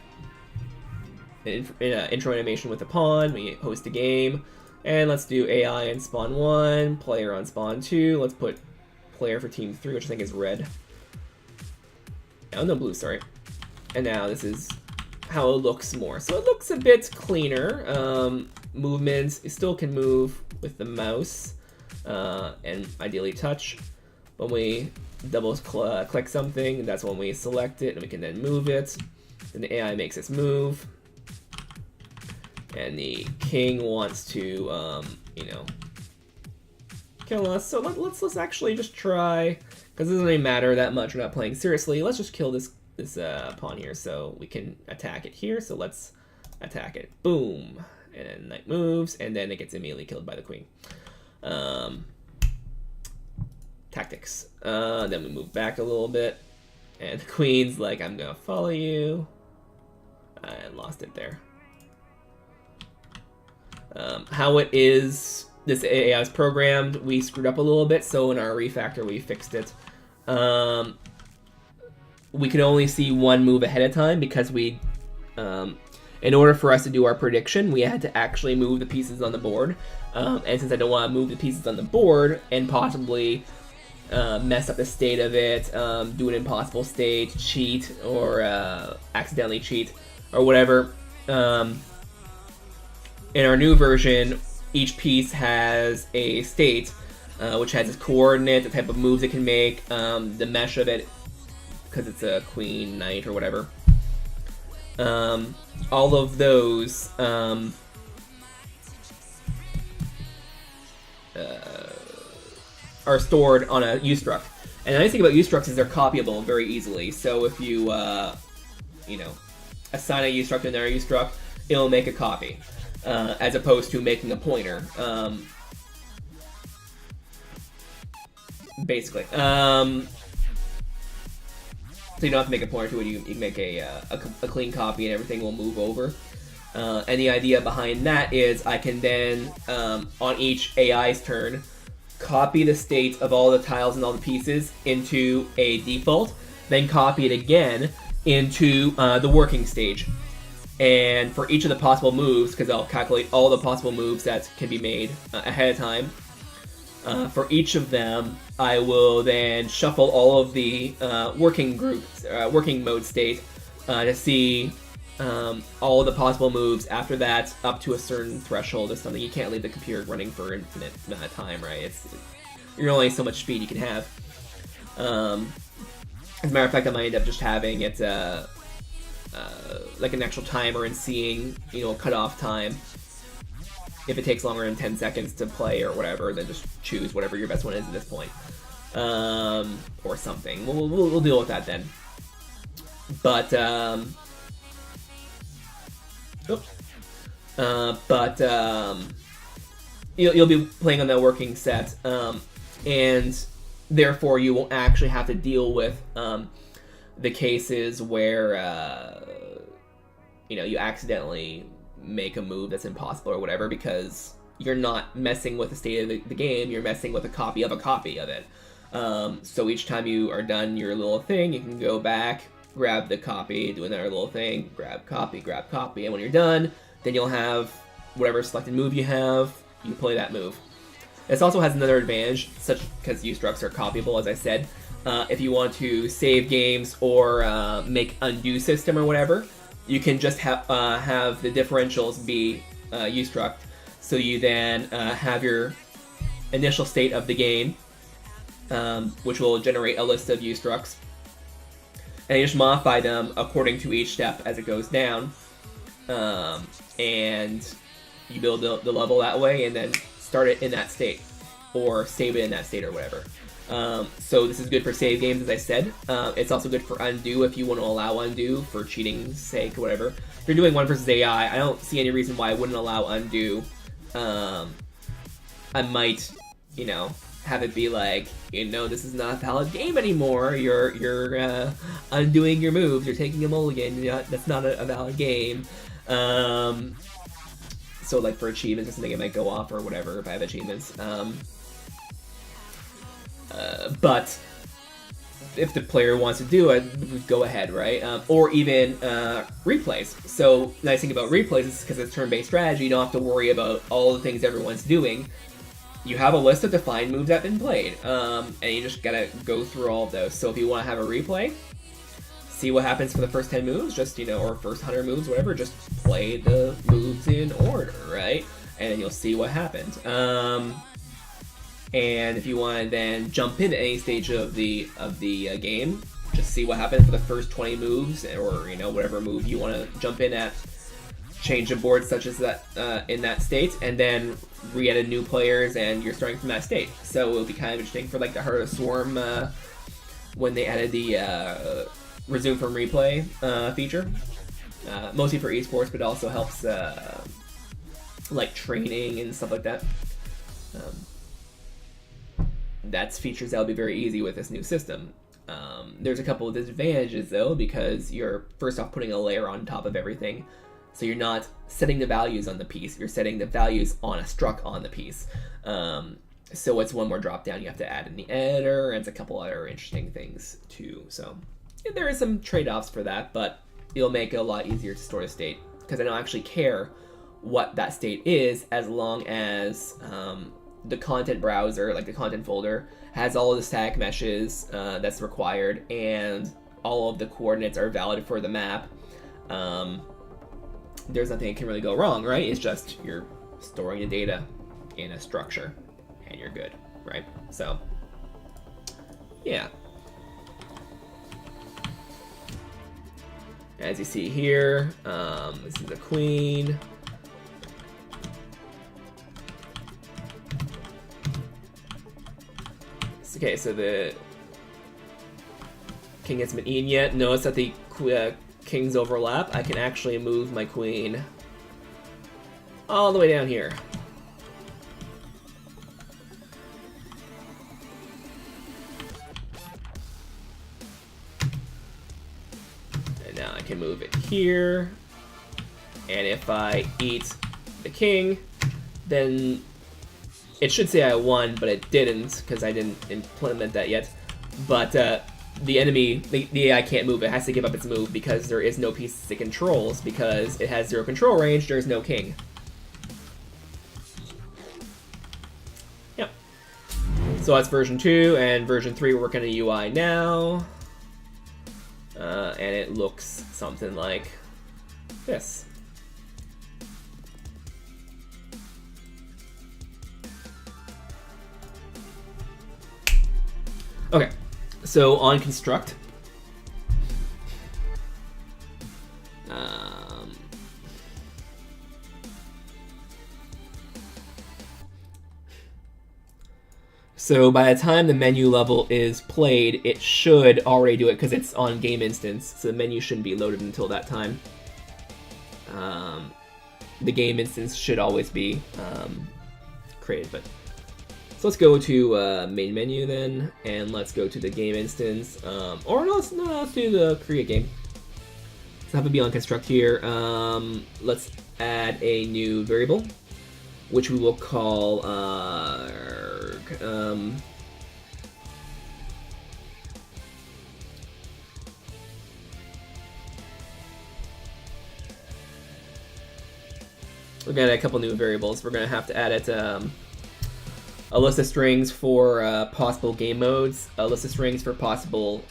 intro animation with a pawn. We host a game. And let's do AI on spawn 1, player on spawn 2. Let's put player for team 3, which I think is red. Oh, no, blue, sorry. And now this is how it looks more. So it looks a bit cleaner. Movements, you still can move with the mouse and ideally touch. When we double click something, that's when we select it and we can then move it. Then the AI makes us move. And the king wants to, kill us. So let's actually just try, because it doesn't really matter that much. We're not playing seriously. Let's just kill this pawn here so we can attack it here. So let's attack it. Boom. And then knight moves, and then it gets immediately killed by the queen. Tactics. Then we move back a little bit, and the queen's like, I'm gonna follow you. I lost it there. How it is, this AI is programmed, we screwed up a little bit, so in our refactor we fixed it. We could only see one move ahead of time because we, in order for us to do our prediction, we had to actually move the pieces on the board. And since I don't want to move the pieces on the board and possibly mess up the state of it, do an impossible state, cheat, or accidentally cheat, or whatever, in our new version, each piece has a state, which has its coordinate, the type of moves it can make, the mesh of it, because it's a queen, knight, or whatever. All of those are stored on a ustruct. And the nice thing about ustructs is they're copyable very easily. So if you, assign a ustruct to another ustruct, it'll make a copy, as opposed to making a pointer. Basically. So you don't have to make a pointer to it, you can make a clean copy and everything will move over. And the idea behind that is I can then, on each AI's turn, copy the state of all the tiles and all the pieces into a default, then copy it again into the working stage. And for each of the possible moves, because I'll calculate all the possible moves that can be made ahead of time, for each of them, I will then shuffle all of the working mode state to see all of the possible moves after that up to a certain threshold or something. You can't leave the computer running for an infinite amount of time, right? You're only so much speed you can have. As a matter of fact, I might end up just having it like an actual timer and seeing, a cutoff time. If it takes longer than 10 seconds to play or whatever, then just choose whatever your best one is at this point. Or something. We'll deal with that then. But, you'll be playing on that working set, and therefore you won't actually have to deal with the cases where, you accidentally make a move that's impossible or whatever, because you're not messing with the state of the game, you're messing with a copy of it. So each time you are done your little thing, you can go back, grab the copy, do another little thing, grab copy, and when you're done, then you'll have whatever selected move you have, you play that move. This also has another advantage, because ustructs are copyable, as I said. If you want to save games or make undo system or whatever, you can just have the differentials be ustruct. So you then have your initial state of the game, which will generate a list of ustructs, and you just modify them according to each step as it goes down, and you build the level that way, and then start it in that state, or save it in that state, or whatever. So this is good for save games, as I said. It's also good for undo if you want to allow undo for cheating's sake, or whatever. If you're doing 1 versus AI, I don't see any reason why I wouldn't allow undo. I might, have it be like, this is not a valid game anymore. You're undoing your moves. You're taking a mulligan. That's not a valid game. So like for achievements or something, it might go off or whatever if I have achievements. But if the player wants to do it, go ahead, right? Or even replays. So the nice thing about replays is because it's turn-based strategy, you don't have to worry about all the things everyone's doing. You have a list of defined moves that have been played, and you just gotta go through all of those. So if you want to have a replay, see what happens for the first 10 moves, just, or first 100 moves, whatever, just play the moves in order, right? And then you'll see what happened. And if you want to then jump into any stage of the game, just see what happened for the first 20 moves, or whatever move you want to jump in at. Change the board such as that in that state, and then re-edit new players, and you're starting from that state. So it'll be kind of interesting for like the Heart of Swarm when they added the resume from replay feature, mostly for esports, but also helps like training and stuff like that. That's features that'll be very easy with this new system. There's a couple of disadvantages though, because you're first off putting a layer on top of everything. So you're not setting the values on the piece, you're setting the values on a struct on the piece. So it's one more drop down you have to add in the editor, and it's a couple other interesting things too. So yeah, there is some trade-offs for that, but it'll make it a lot easier to store the state, because I don't actually care what that state is, as long as the content browser, like the content folder, has all of the static meshes that's required, and all of the coordinates are valid for the map. There's nothing that can really go wrong, right? It's just you're storing the data in a structure, and you're good, right? So, yeah. As you see here, this is the queen. Okay, so the king hasn't been eaten yet. Notice that the kings overlap. I can actually move my queen all the way down here. And now I can move it here. And if I eat the king, then it should say I won, but it didn't, because I didn't implement that yet. But the enemy, the AI can't move. It has to give up its move because there is no piece it controls, because it has 0 control range, there's no king. Yep. So that's version 2, and version 3 we're working on the UI now. And it looks something like this. Okay, so on construct, so by the time the menu level is played, it should already do it because it's on game instance, so the menu shouldn't be loaded until that time. The game instance should always be created, but so let's go to main menu then, and let's go to the game instance, or no, let's do the create game. So have it be on construct here. Let's add a new variable, which we will call we're gonna add a couple new variables. We're gonna have to add it. A list of strings for possible game modes, a list of strings for possible,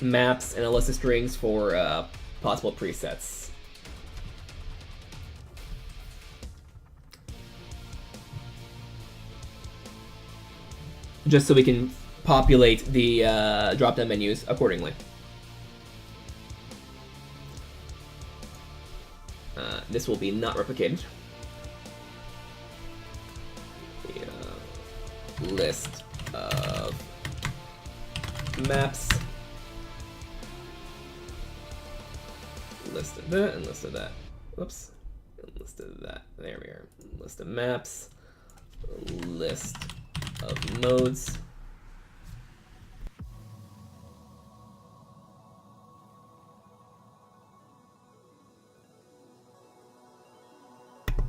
maps and a list of strings for possible presets. Just so we can populate the drop-down menus accordingly. This will be not replicated. The list of maps. List of that and list of that. Whoops. List of that. There we are. List of maps. List of modes.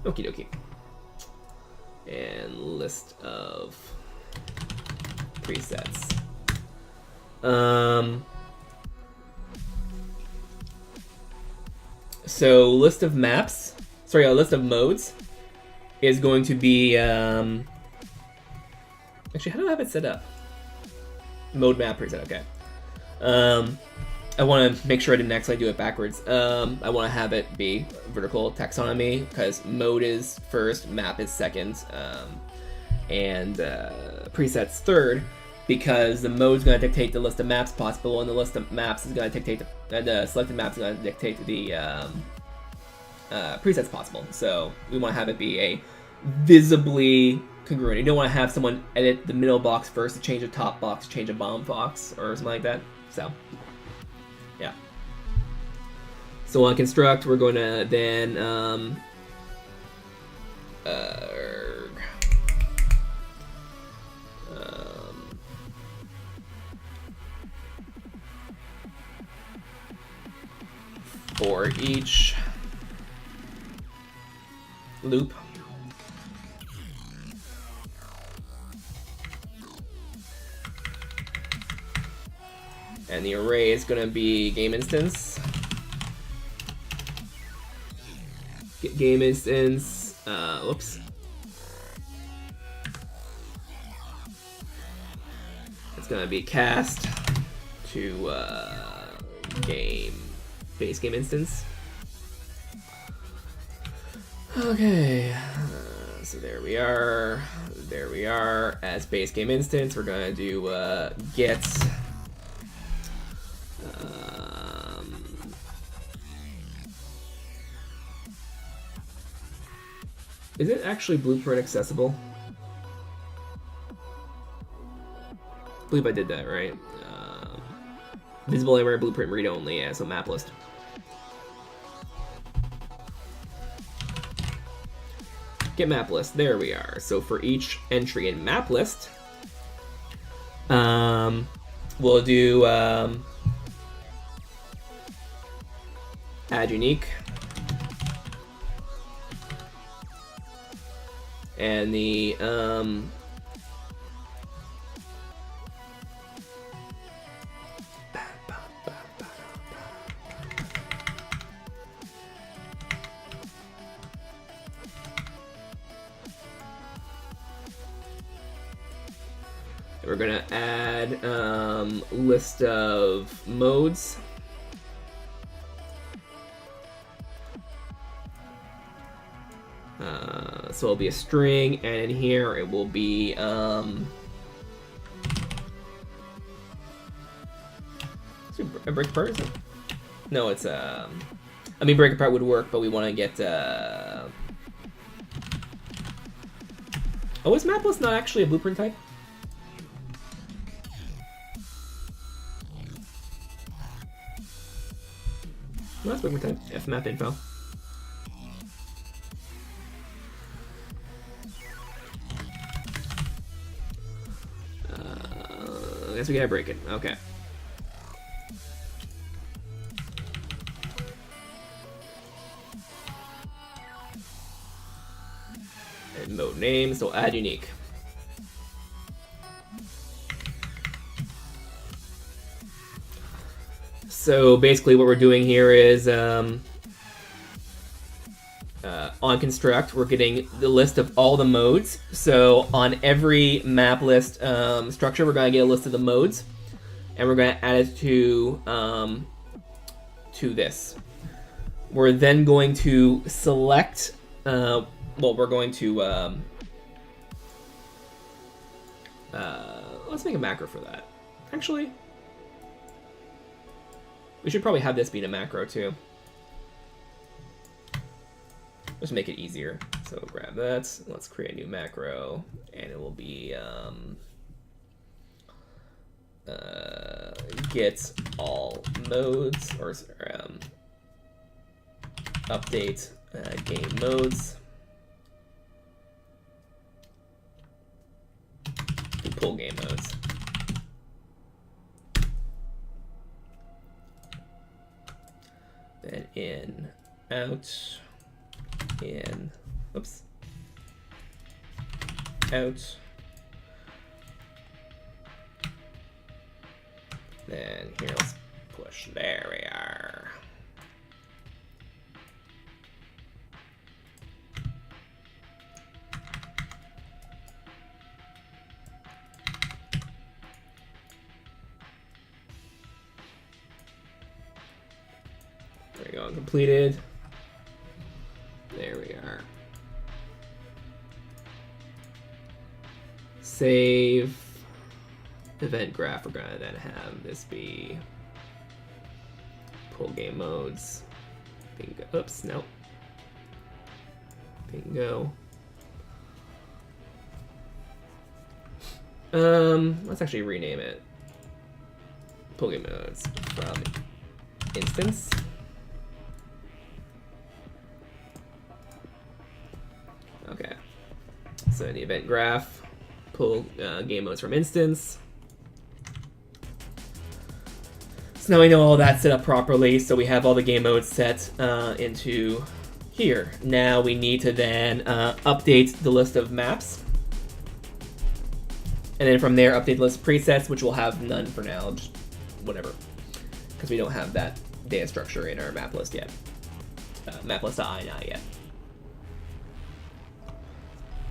Okie dokie. And list of presets. So list of maps, sorry, a list of modes is going to be, actually, how do I have it set up? Mode map preset, okay. I want to make sure I didn't actually do it backwards. I want to have it be vertical taxonomy, because mode is first, map is second, and presets third, because the mode's going to dictate the list of maps possible, and the list of maps is going to dictate the selected maps is going to dictate the presets possible. So we want to have it be a visibly congruent. You don't want to have someone edit the middle box first to change a top box, change a bottom box, or something like that. So yeah. So on construct, we're going to then for each loop, and the array is going to be game instance. Game instance, whoops. It's going to be cast to base game instance. Okay, so there we are. There we are. As base game instance, we're going to do get is it actually blueprint accessible? I believe I did that, right? Visible anywhere, blueprint read only, yeah, so map list. Get map list, there we are. So for each entry in map list, we'll do add unique, and the we're gonna add list of modes. So it'll be a string, and in here it will be a break apart. Is it? No, it's I mean break apart would work, but we want to get oh, is map list not actually a blueprint type? Well, that's blueprint type. Fmap info. I guess we gotta break it. Okay. And mode name, so add unique. So basically what we're doing here is on construct, we're getting the list of all the modes. So on every map list structure, we're going to get a list of the modes. and we're going to add it to this. We're then going to select, well, we're going to, let's make a macro for that. Actually, we should probably have this being a macro too. Just make it easier. So grab that, let's create a new macro, and it will be get all modes, or update game modes. Pull game modes. Then in, out, in, oops, out. Then here, let's push. There we are. There we go, completed. There we are. Save. Event graph, we're gonna then have this be pull game modes. Bingo. Oops, nope. Bingo. Let's actually rename it. Pull game modes from instance. Okay. So in the event graph, pull game modes from instance. So now we know all that set up properly, so we have all the game modes set into here. Now we need to then update the list of maps. And then from there, update the list of presets, which will have none for now, just whatever. Because we don't have that data structure in our map list yet. Map list.ini yet.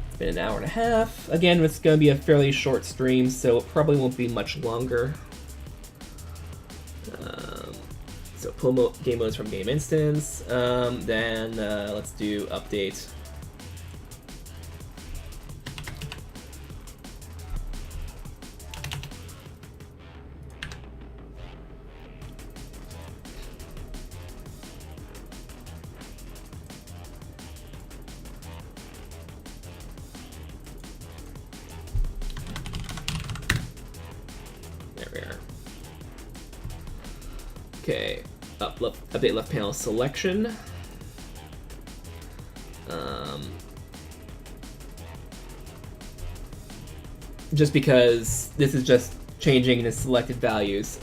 It's been an hour and a half. Again, it's going to be a fairly short stream, so it probably won't be much longer. So pull game modes from game instance. Then let's do update. There we are. Okay, update left panel selection. Just because this is just changing the selected values.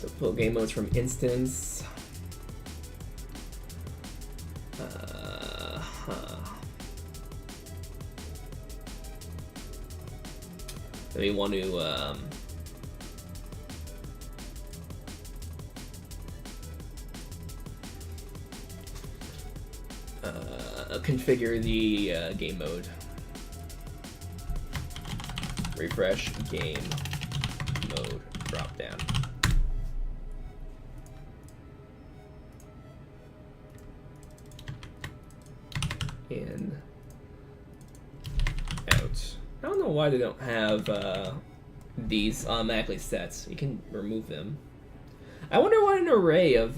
So pull game modes from instance. Then we want to configure the game mode. Refresh game mode drop down. In, out. I don't know why they don't have these automatically set. You can remove them. I wonder what an array of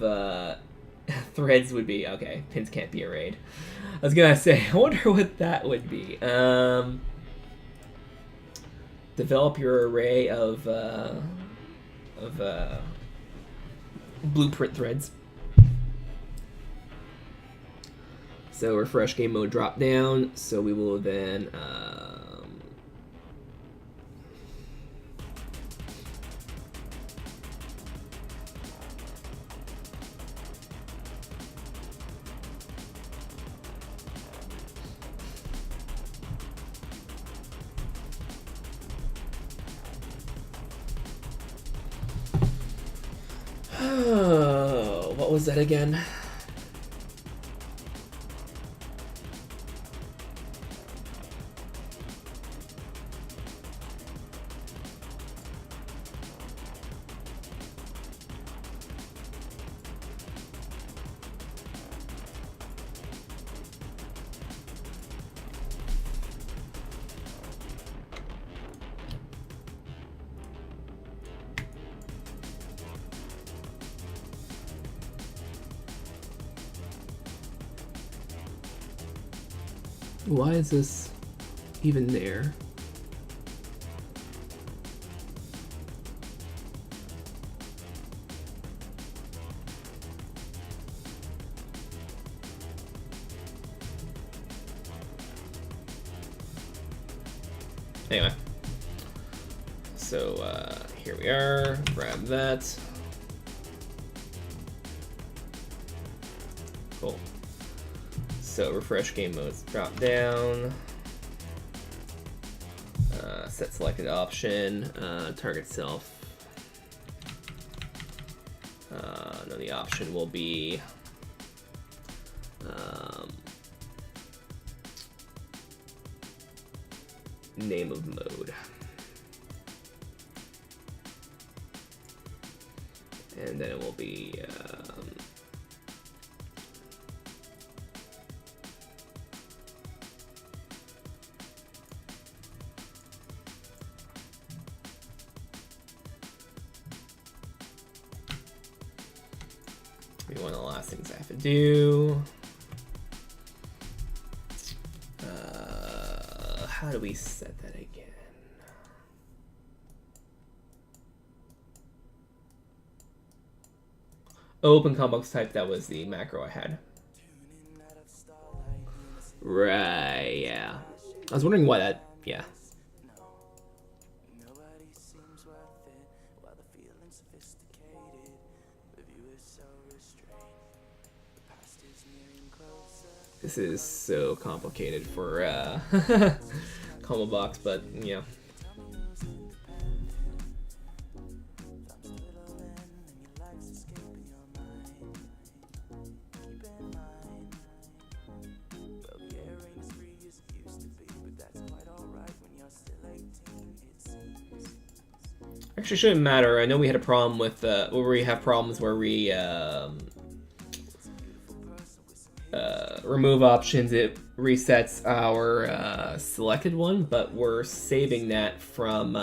threads would be. Okay, pins can't be arrayed. I was gonna say, I wonder what that would be. Develop your array of blueprint threads. So refresh game mode drop down. So we will then What was that again? Why is this even there? Anyway, so here we are. Grab that. Cool. So refresh game modes, drop down, set selected option, target self. No, the option will be name of mode. And then it will be one of the last things I have to do. How do we set that again? Open combobox type, that was the macro I had. Right, yeah. I was wondering why that, yeah. This is so complicated for combobox, but yeah. Actually, shouldn't matter. I know we had a problem with where we have problems where we remove options. It resets our selected one, but we're saving that from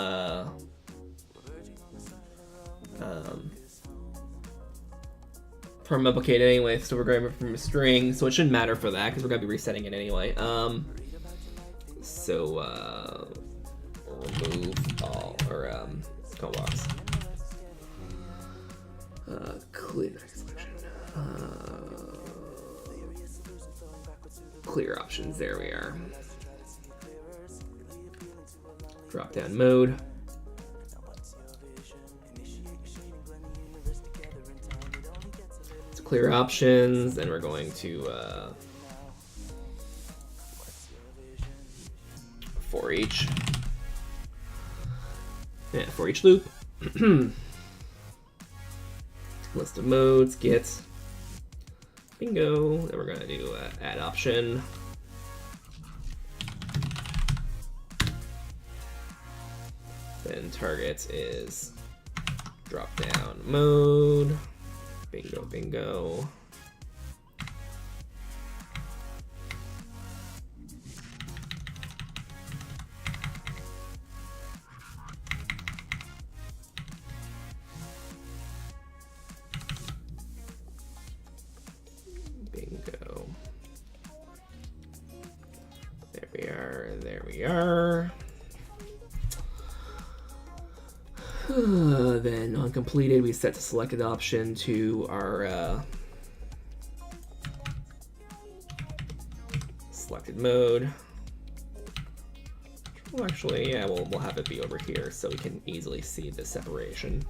replicated anyway. So we're going from a string, so it shouldn't matter for that because we're gonna be resetting it anyway. So remove all or combobox. Clear selection. Clear options. There we are. Drop down mode. So clear options, and we're going to for each. Yeah, for each loop. List of modes, get. Bingo. Then we're going to do add option. Then target is drop down mode. Bingo, bingo. Bingo. There we are, there we are. Then on completed, we set the selected option to our selected mode. Well, actually, yeah, we'll have it be over here so we can easily see the separation.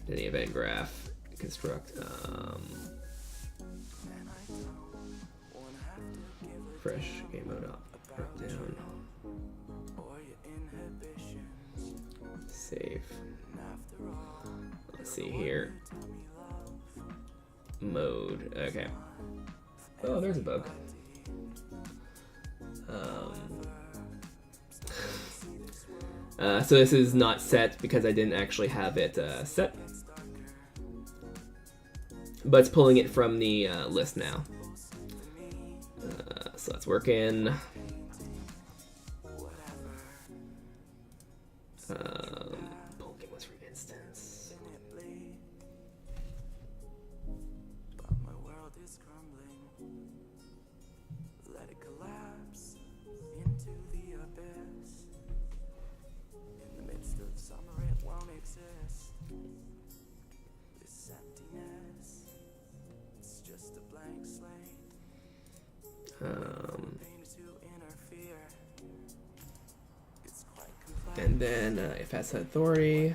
Then the event graph construct. Fresh game mode up, drop down. Save. Let's see here. Mode. Okay. Oh, there's a bug. So this is not set because I didn't actually have it set. But it's pulling it from the list now. So that's working. Pulling was for instance. Let it collapse into the abyss. In the midst of summer, it won't exist. This emptiness, it's just a blank slate. And then if has authority.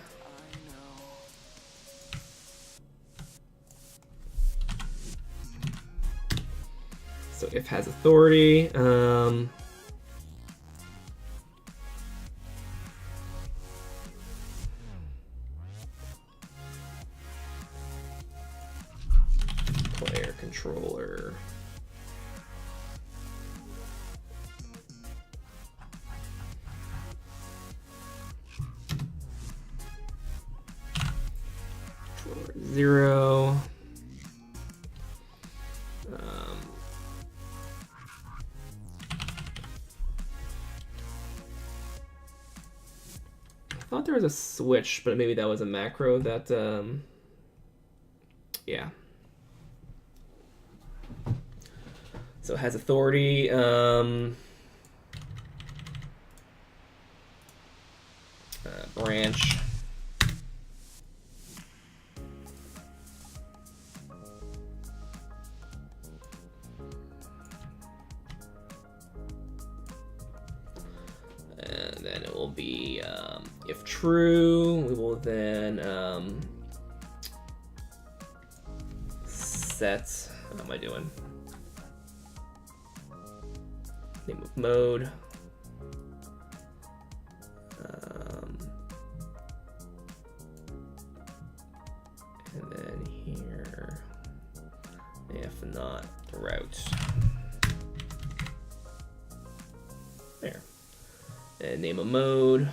So if has authority, player controller. Controller 0. I thought there was a switch, but maybe that was a macro that, yeah. So it has authority. Branch. And then it will be, if true, we will then set, how am I doing? Name of mode. And then here, if not, route. There. And name a mode.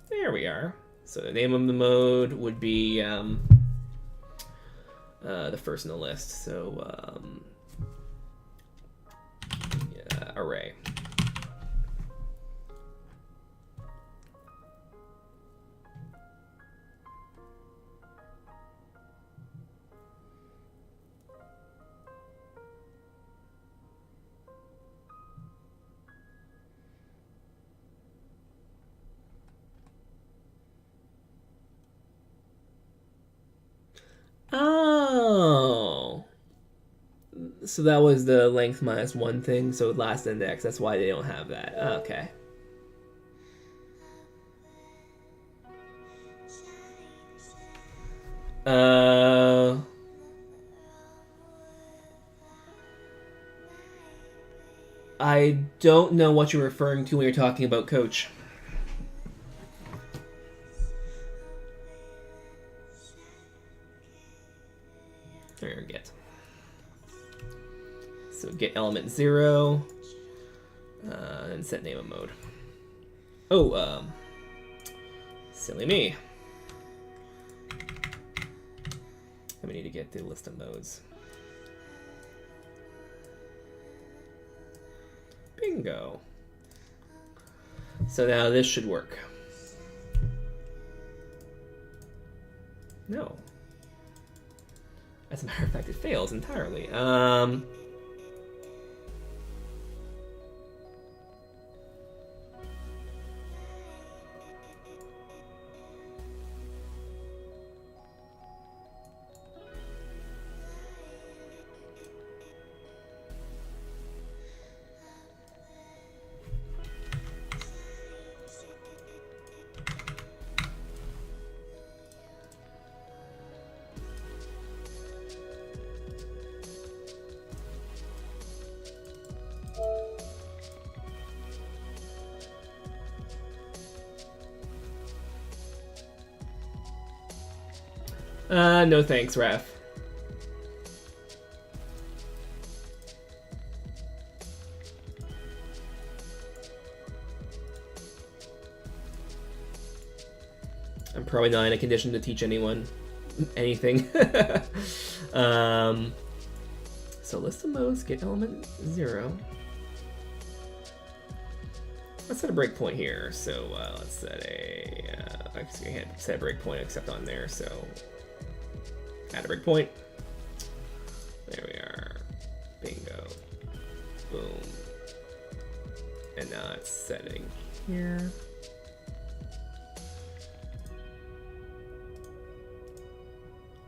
There we are. So the name of the mode would be the first in the list. So yeah, array. Oh, so that was the length minus one thing. So last index, that's why they don't have that. Okay. I don't know what you're referring to when you're talking about coach. Or get. So get element 0, and set name of mode. Oh, silly me. We need to get the list of modes. Bingo. So now this should work. No. As a matter of fact, it fails entirely. No thanks, Raph. I'm probably not in a condition to teach anyone anything. So list of modes, get element 0. Let's set a breakpoint here. So let's set a, I guess you can't set a breakpoint except on there, so add a breakpoint. There we are. Bingo. Boom. And now it's setting here.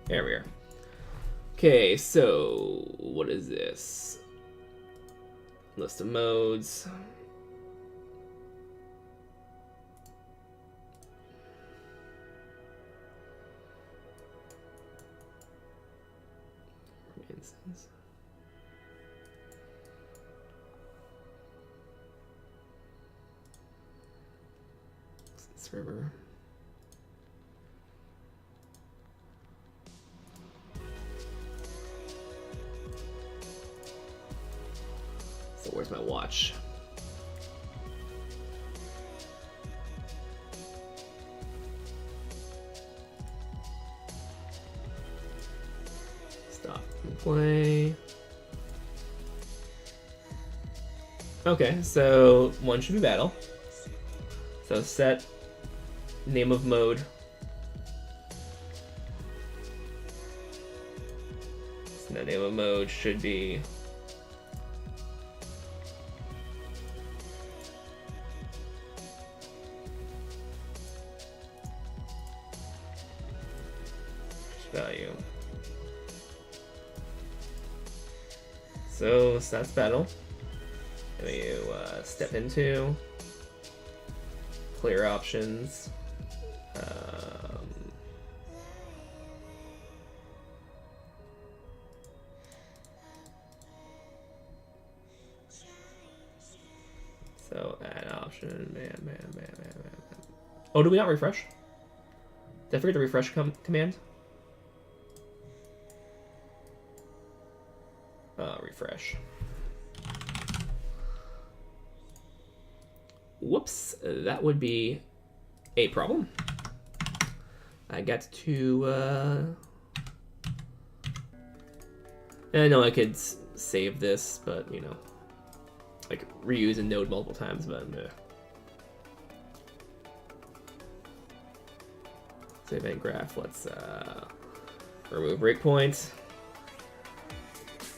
There we are. Okay, so what is this? List of modes. Instance. Server. So where's my watch? Stop and play. Okay, so one should be battle. So set name of mode. So the name of mode should be value. So that's battle. And you step into clear options. So add option. Bam. Oh, do we not refresh? Did I forget the refresh command? Refresh. Whoops, that would be a problem. I got to, I know I could save this, but, you know, like reuse a node multiple times, but save and graph. Let's remove breakpoint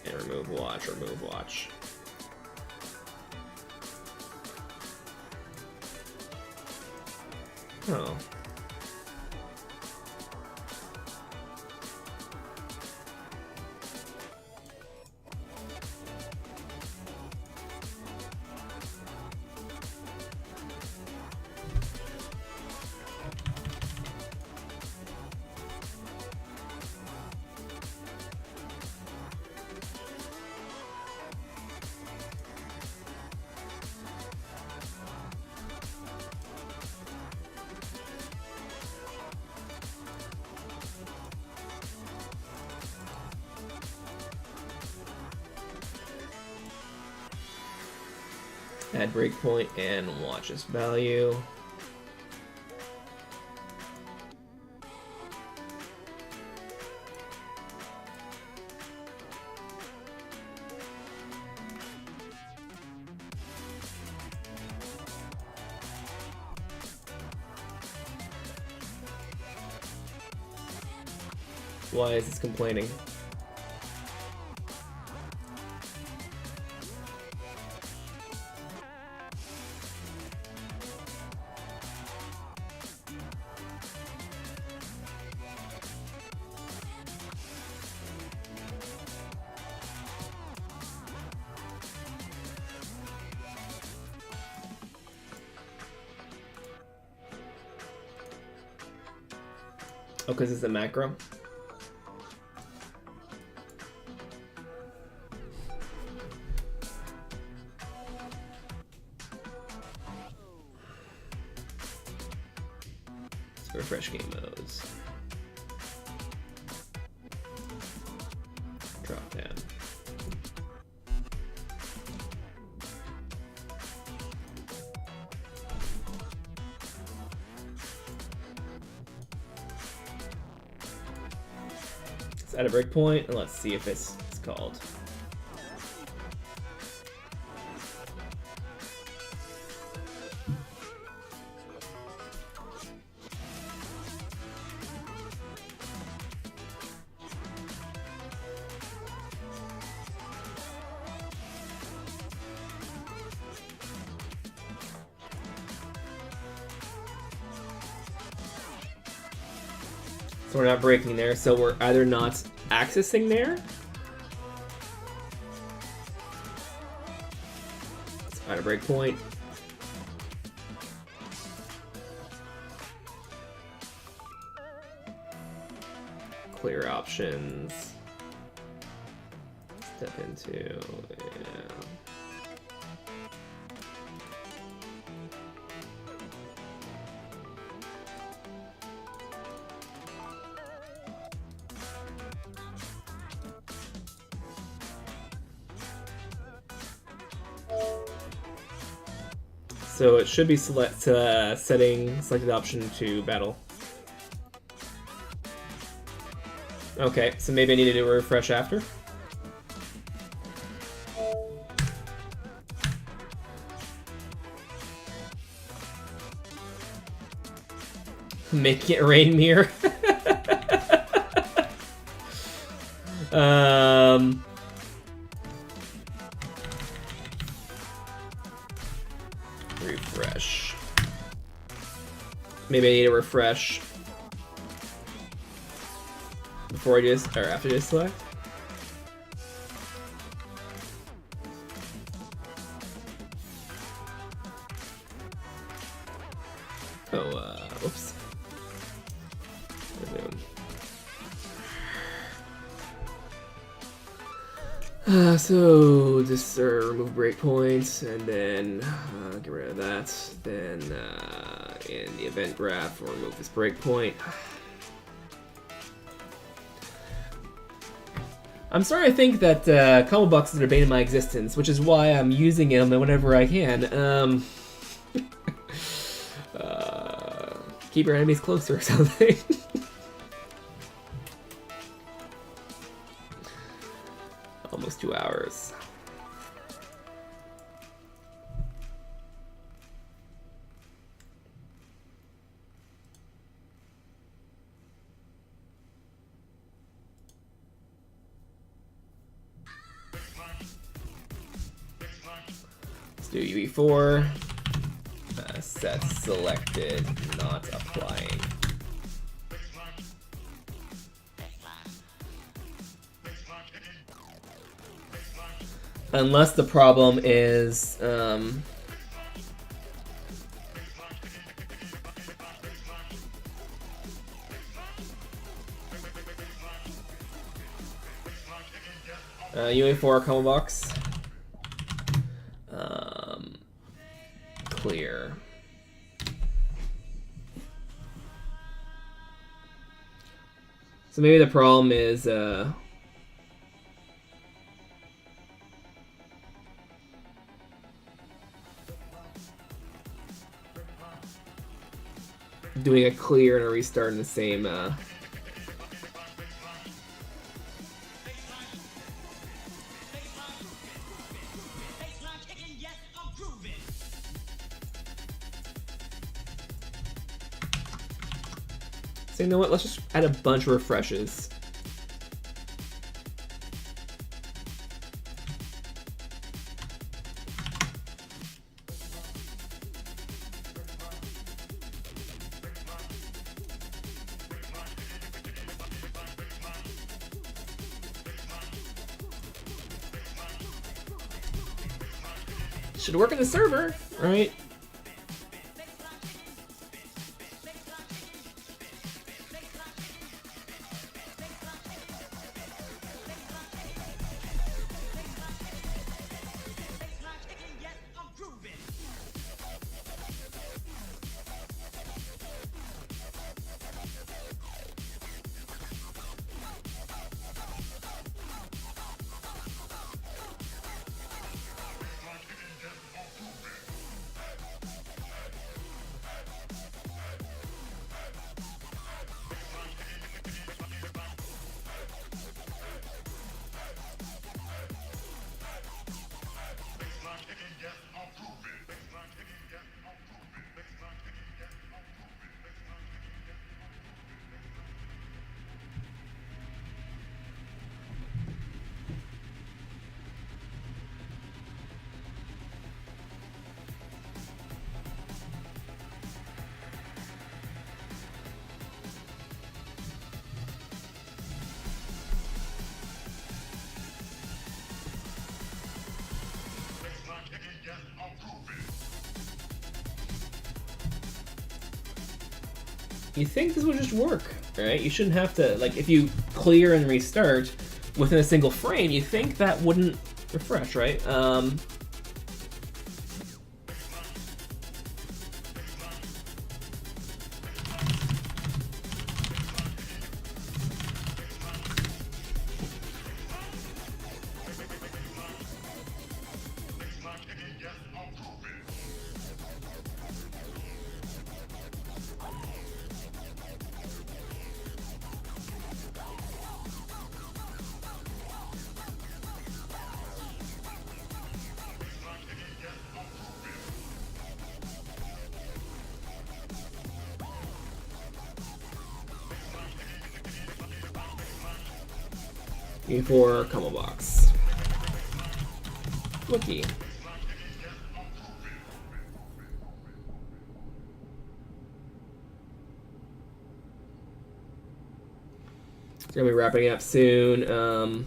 and remove watch. Oh. Add breakpoint and watch's value. Why is this complaining? Oh, because it's a macro? Let's refresh game modes. Let's add a breakpoint and let's see if it's called. So we're not breaking there, so we're either not accessing there. Let's find a breakpoint. Clear options. Step into, yeah. So it should be setting selected option to battle. Okay, so maybe I need to do a refresh after. Making it rain mirror. Refresh. Maybe I need to refresh before I just or after I just select. Oh, whoops. So just remove breakpoints and then get rid of that. Then in the event graph, we'll remove this breakpoint. I'm starting to think that combo boxes are bane of my existence, which is why I'm using them whenever I can. Keep your enemies closer or something. Almost 2 hours. Let's do UV4. Set selected, not applying. Unless the problem is UA4 combo box. Clear. So maybe the problem is doing a clear and a restart in the same so you know what, let's just add a bunch of refreshes. Should work in the server, right? you think this would just work, right? You shouldn't have to, like, if you clear and restart within a single frame, you think that wouldn't refresh, right? For combo box. Wiki. It's gonna be wrapping up soon.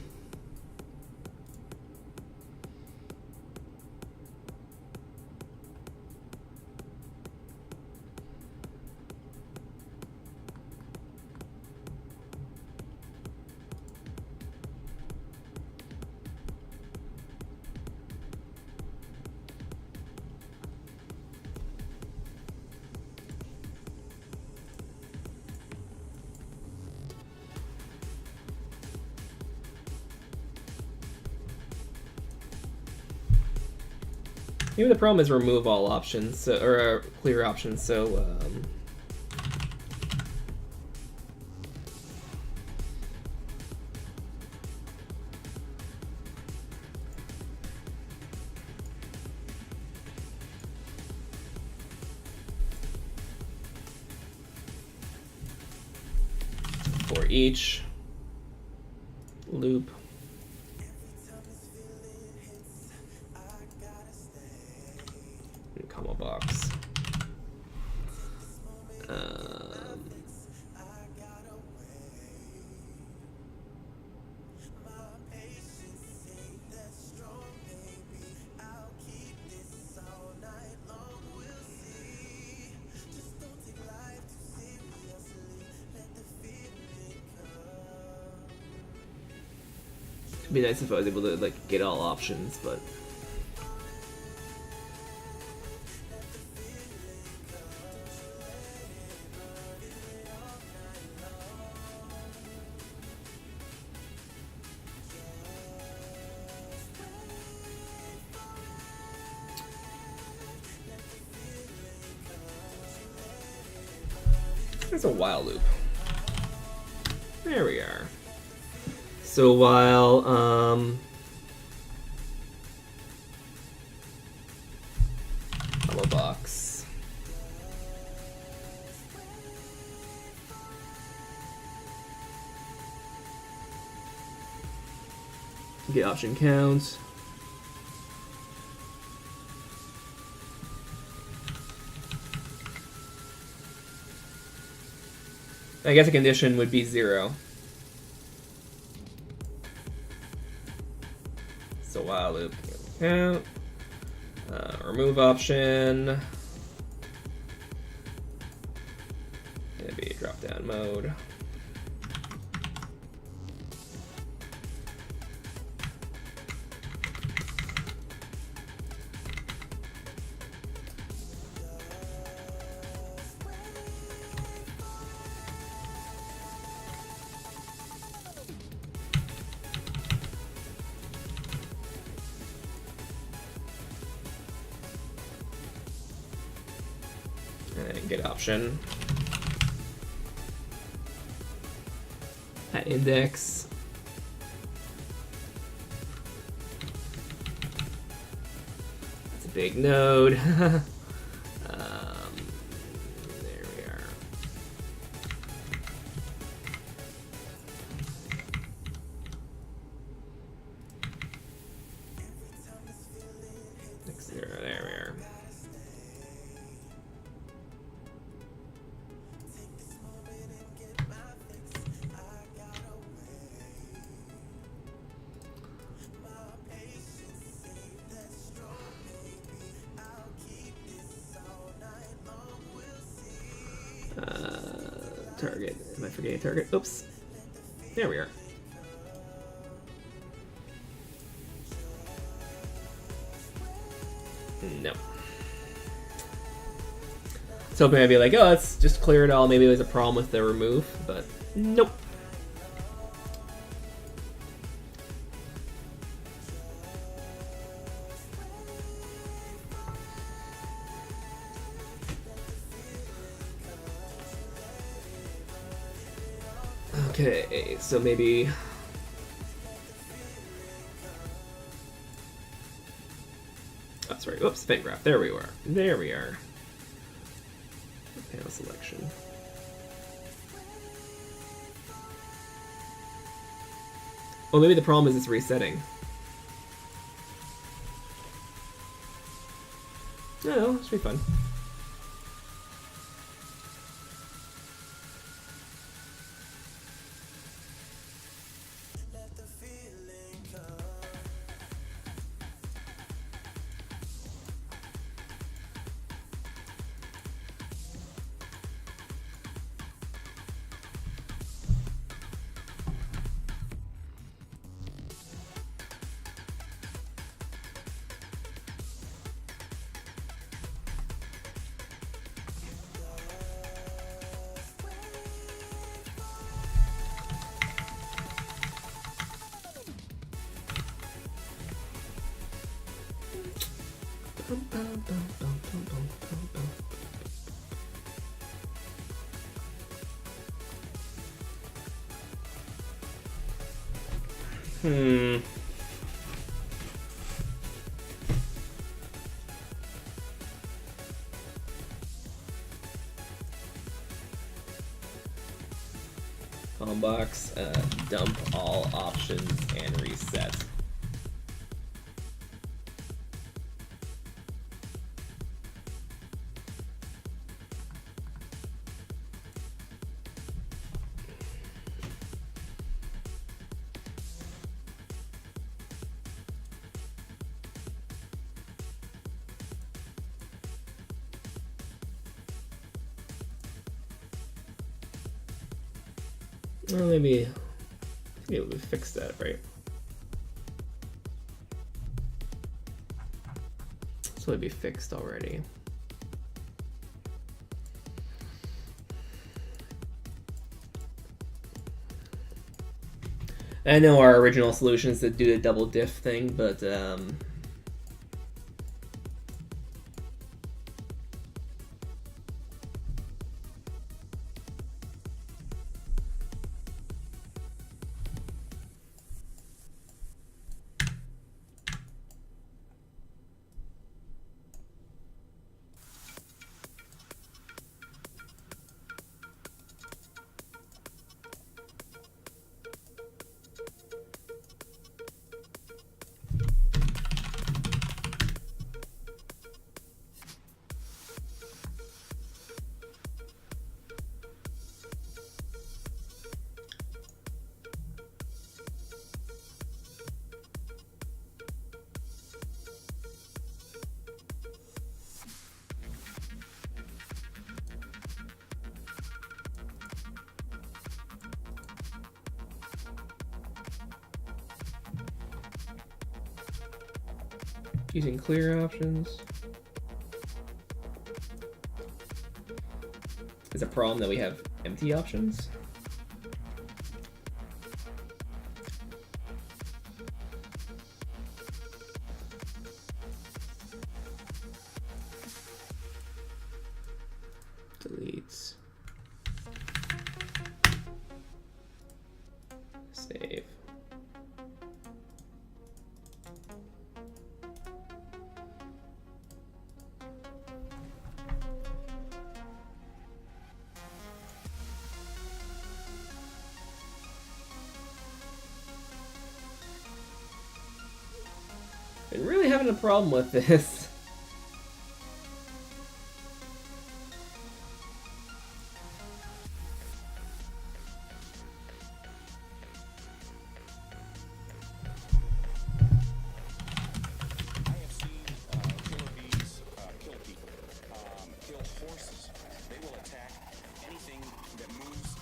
Maybe the problem is remove all options, so, or clear options, so for each loop. Combo box. It'd be nice if I was able to like get all options, but. There's a while loop. There we are. So while combo box. Get option count. I guess a condition would be 0. So while loop count, remove option, maybe drop down mode. And get option. At index. That's a big node. There we are. Next 0, there we are. Target. Am I forgetting target? Oops. There we are. No. So hoping I'd be like, oh, let's just clear it all. Maybe there's a problem with the remove, but nope. Okay, so maybe... Oh, sorry. Oops, fan graph. There we are. There we are. Panel selection. Well, maybe the problem is it's resetting. No, it should be fun. Combobox, dump all options and reset. Well, maybe be able to fix that, right? So it'd be fixed already. I know our original solutions that do the double diff thing, but using clear options. Is a problem that we have empty options? Deletes. Save. Been really having a problem with this. Kill horses. They will attack anything that moves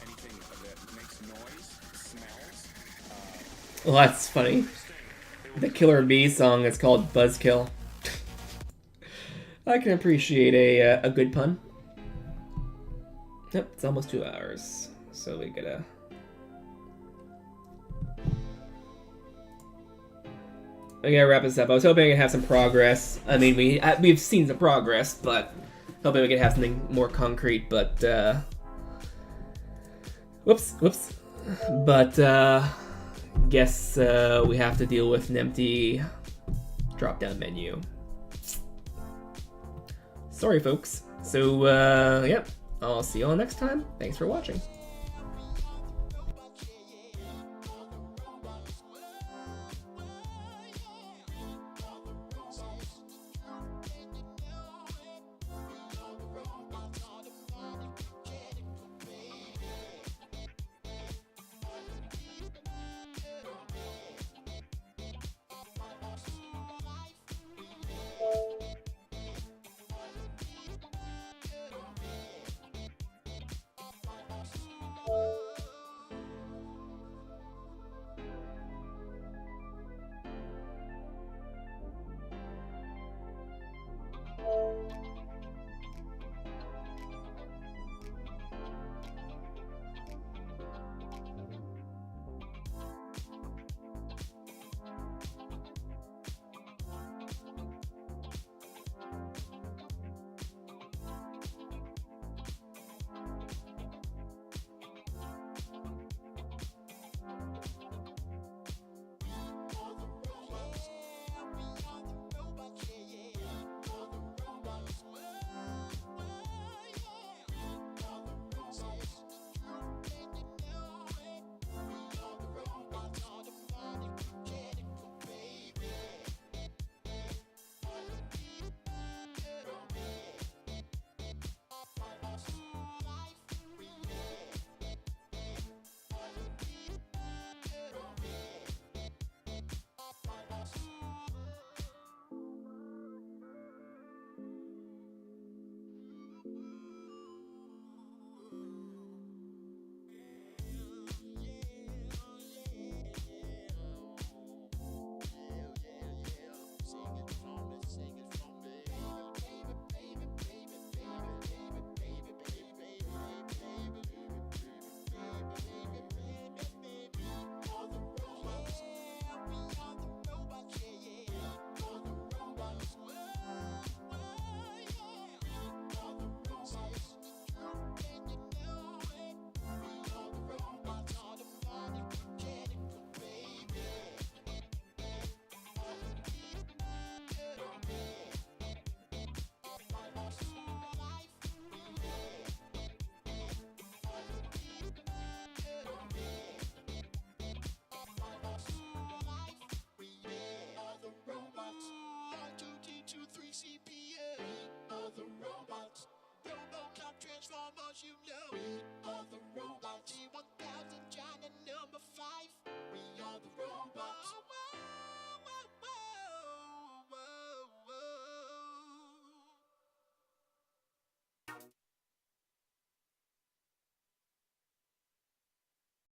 Well, that's funny. The Killer Bee song is called Buzzkill. I can appreciate a good pun. Yep, it's almost 2 hours, so we gotta... I gotta wrap this up. I was hoping I could have some progress. I mean, we've seen some progress, but hoping we could have something more concrete, but, whoops. But, guess, we have to deal with an empty drop-down menu. Sorry, folks. So, yeah, I'll see you all next time. Thanks for watching.